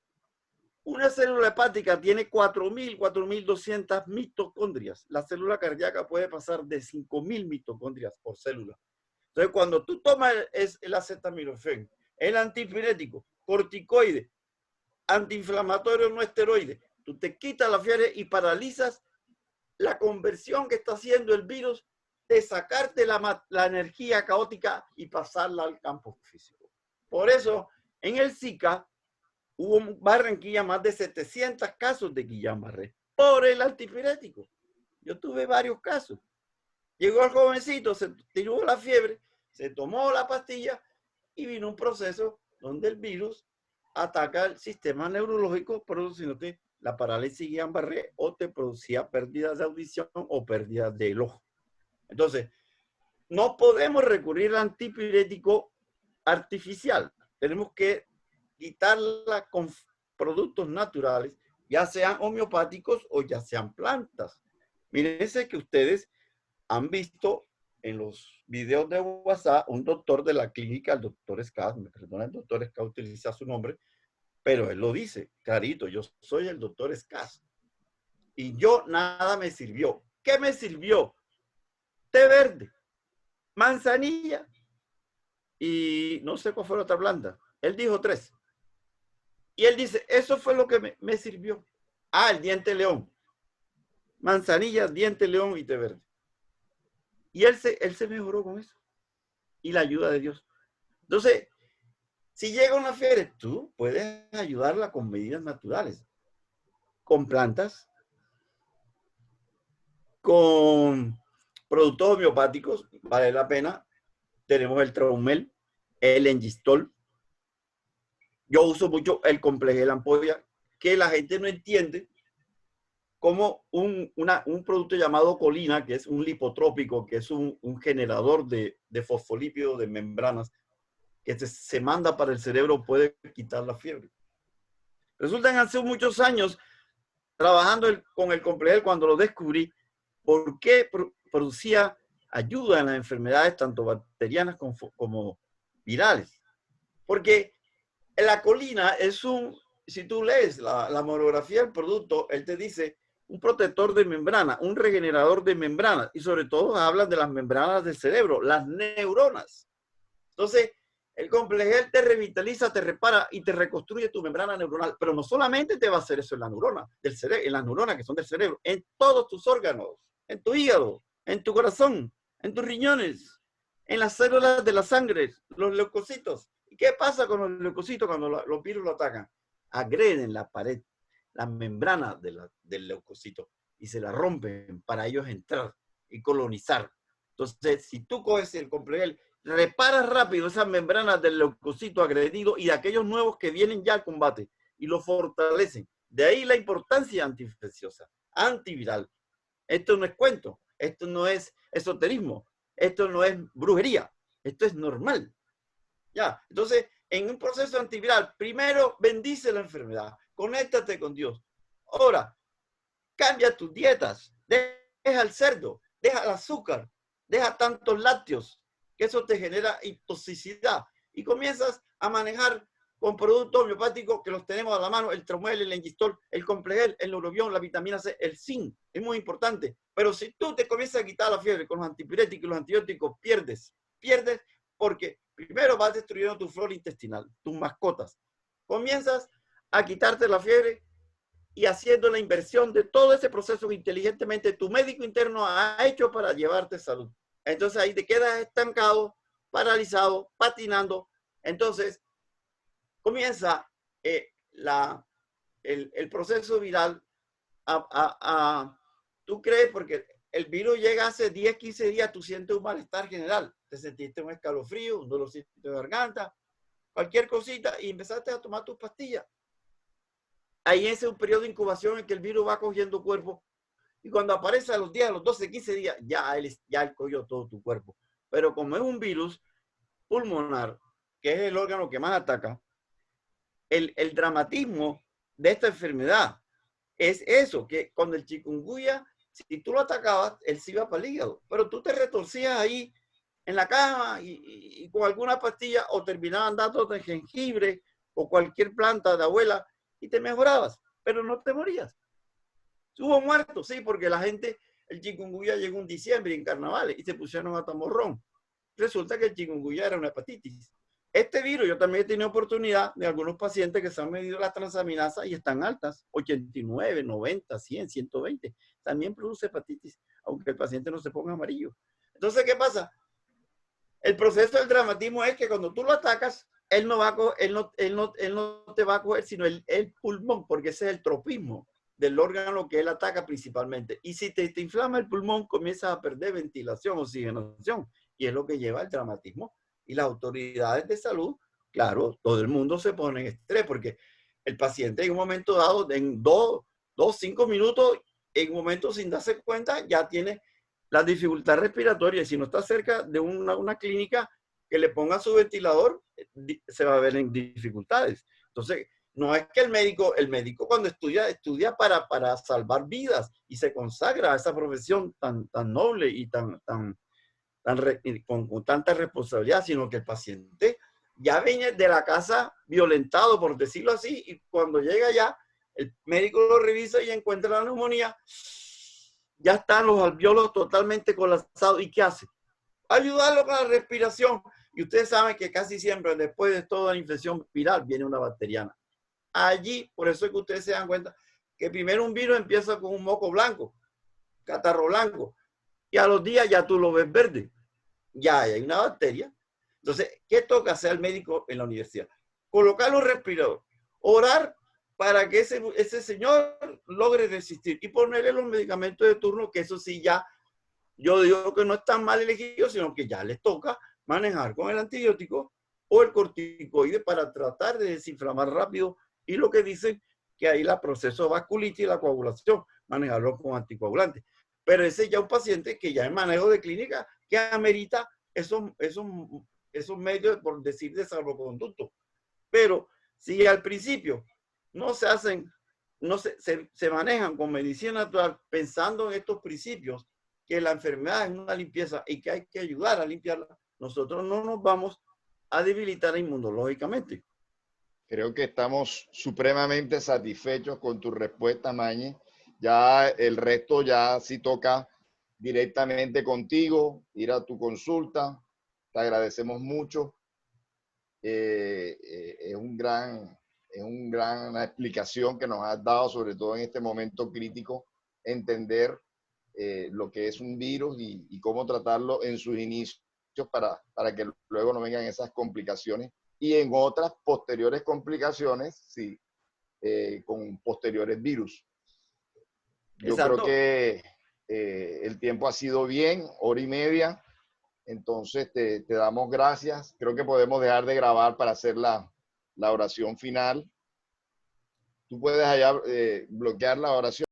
B: Una célula hepática tiene 4.000, 4.200 mitocondrias. La célula cardíaca puede pasar de 5.000 mitocondrias por célula. Entonces, cuando tú tomas el acetaminofén, el antipirético, corticoide, antiinflamatorio no esteroide, tú te quitas la fiebre y paralizas la conversión que está haciendo el virus de sacarte la energía caótica y pasarla al campo físico. Por eso, en el Zika, hubo en Barranquilla más de 700 casos de Guillain-Barré por el antipirético. Yo tuve varios casos. Llegó el jovencito, se tiró la fiebre, se tomó la pastilla y vino un proceso donde el virus ataca el sistema neurológico, produciéndote la parálisis Guillain-Barré o te producía pérdidas de audición o pérdidas del ojo. Entonces, no podemos recurrir al antipirético artificial. Tenemos que quitarla con productos naturales, ya sean homeopáticos o ya sean plantas. Mírense que ustedes han visto en los videos de WhatsApp un doctor de la clínica, el doctor Scott, me perdona, el doctor Scott utiliza su nombre, pero él lo dice, clarito, yo soy el doctor Scott. Y yo nada me sirvió. ¿Qué me sirvió? Té verde, manzanilla y no sé cuál fue la otra planta. Él dijo 3. Y él dice, eso fue lo que me sirvió. Ah, el diente león. Manzanilla, diente león y té verde. Y él se mejoró con eso. Y la ayuda de Dios. Entonces, si llega una fiebre, tú puedes ayudarla con medidas naturales. Con plantas, con productos homeopáticos, vale la pena. Tenemos el Traumel, el Engistol. Yo uso mucho el Complegel ampolla, que la gente no entiende como un producto llamado colina, que es un lipotrópico, que es un generador de fosfolípidos de membranas, que se manda para el cerebro, puede quitar la fiebre. Resulta que hace muchos años, trabajando con el Complegel, cuando lo descubrí, ¿por qué producía ayuda en las enfermedades tanto bacterianas como virales? Porque la colina es si tú lees la monografía del producto, él te dice un protector de membrana, un regenerador de membranas, y sobre todo hablan de las membranas del cerebro, las neuronas. Entonces, el Complegel te revitaliza, te repara y te reconstruye tu membrana neuronal, pero no solamente te va a hacer eso en la neurona, en las neuronas que son del cerebro, en todos tus órganos, en tu hígado, en tu corazón, en tus riñones, en las células de la sangre, los leucocitos. ¿Y qué pasa con los leucocitos cuando los virus lo atacan? Agreden la pared, la membrana del leucocito y se la rompen para ellos entrar y colonizar. Entonces, si tú coges el Complegel, reparas rápido esas membranas del leucocito agredido y de aquellos nuevos que vienen ya al combate y lo fortalecen. De ahí la importancia antiinfecciosa, antiviral. Esto no es cuento, esto no es esoterismo, esto no es brujería, esto es normal. Ya, entonces, en un proceso antiviral, primero bendice la enfermedad, conéctate con Dios. Ahora, cambia tus dietas, deja el cerdo, deja el azúcar, deja tantos lácteos, que eso te genera toxicidad. Y comienzas a manejar con productos homeopáticos que los tenemos a la mano, el Traumel, el Engistol, el Complegel, el Neurobión, la vitamina C, el zinc, es muy importante. Pero si tú te comienzas a quitar la fiebre con los antipiréticos y los antibióticos, pierdes porque primero vas destruyendo tu flora intestinal, tus mascotas. Comienzas a quitarte la fiebre y haciendo la inversión de todo ese proceso que inteligentemente tu médico interno ha hecho para llevarte salud. Entonces ahí te quedas estancado, paralizado, patinando. Entonces comienza el proceso viral tú crees, porque el virus llega hace 10, 15 días, tú sientes un malestar general, te sentiste un escalofrío, un dolorcito de garganta, cualquier cosita, y empezaste a tomar tus pastillas. Ahí ese es un periodo de incubación en que el virus va cogiendo cuerpo, y cuando aparece a los 10, a los 12, 15 días, ya él cogió todo tu cuerpo. Pero como es un virus pulmonar, que es el órgano que más ataca, el dramatismo de esta enfermedad es eso, que cuando el chikungunya, si tú lo atacabas, él se iba para el hígado, pero tú te retorcías ahí en la cama y con alguna pastilla o terminaban dándote jengibre o cualquier planta de abuela y te mejorabas, pero no te morías. Hubo muertos, sí, porque la gente, el chikungunya llegó en diciembre en carnavales y se pusieron a tomorrón. Resulta que el chikungunya era una hepatitis. Este virus, yo también he tenido oportunidad de algunos pacientes que se han medido las transaminasas y están altas, 89, 90, 100, 120. También produce hepatitis, aunque el paciente no se ponga amarillo. Entonces, ¿qué pasa? El proceso del dramatismo es que cuando tú lo atacas, él no te va a coger, sino el pulmón, porque ese es el tropismo del órgano que él ataca principalmente. Y si te inflama el pulmón, comienzas a perder ventilación, oxigenación, y es lo que lleva al dramatismo. Y las autoridades de salud claro, todo el mundo se pone en estrés porque el paciente en un momento dado, en 5 minutos, en un momento sin darse cuenta, ya tiene la dificultad respiratoria. Y si no está cerca de una clínica que le ponga su ventilador, se va a ver en dificultades. Entonces, no es que el médico cuando estudia para salvar vidas y se consagra a esa profesión tan noble y con tanta responsabilidad, sino que el paciente ya viene de la casa violentado, por decirlo así, y cuando llega allá, el médico lo revisa y encuentra la neumonía, ya están los alvéolos totalmente colapsados. ¿Y qué hace? Ayudarlo con la respiración. Y ustedes saben que casi siempre después de toda la infección viral viene una bacteriana. Allí, por eso es que ustedes se dan cuenta que primero un virus empieza con un moco blanco, catarro blanco, y a los días ya tú lo ves verde. Ya hay una bacteria. Entonces, ¿qué toca hacer el médico en la universidad? Colocar los respiradores, orar para que ese señor logre resistir y ponerle los medicamentos de turno, que eso sí ya, yo digo que no es tan mal elegido, sino que ya les toca manejar con el antibiótico o el corticoide para tratar de desinflamar rápido. Y lo que dicen que ahí el proceso de vasculitis y la coagulación, manejarlo con anticoagulantes. Pero ese ya un paciente que ya en manejo de clínica, que amerita esos medios, por decir, de salvoconducto. Pero si al principio no se hacen, no se manejan con medicina natural pensando en estos principios, que la enfermedad es una limpieza y que hay que ayudar a limpiarla, nosotros no nos vamos a debilitar inmunológicamente.
A: Creo que estamos supremamente satisfechos con tu respuesta, Mañe. Ya el resto ya sí toca directamente contigo, ir a tu consulta. Te agradecemos mucho. Es una gran explicación que nos has dado, sobre todo en este momento crítico, entender lo que es un virus y cómo tratarlo en sus inicios para que luego no vengan esas complicaciones y en otras posteriores complicaciones, sí, con posteriores virus. Yo
B: Exacto.
A: creo que el tiempo ha sido bien, 1 hora y media. Entonces te damos gracias. Creo que podemos dejar de grabar para hacer la oración final. Tú puedes allá bloquear la oración.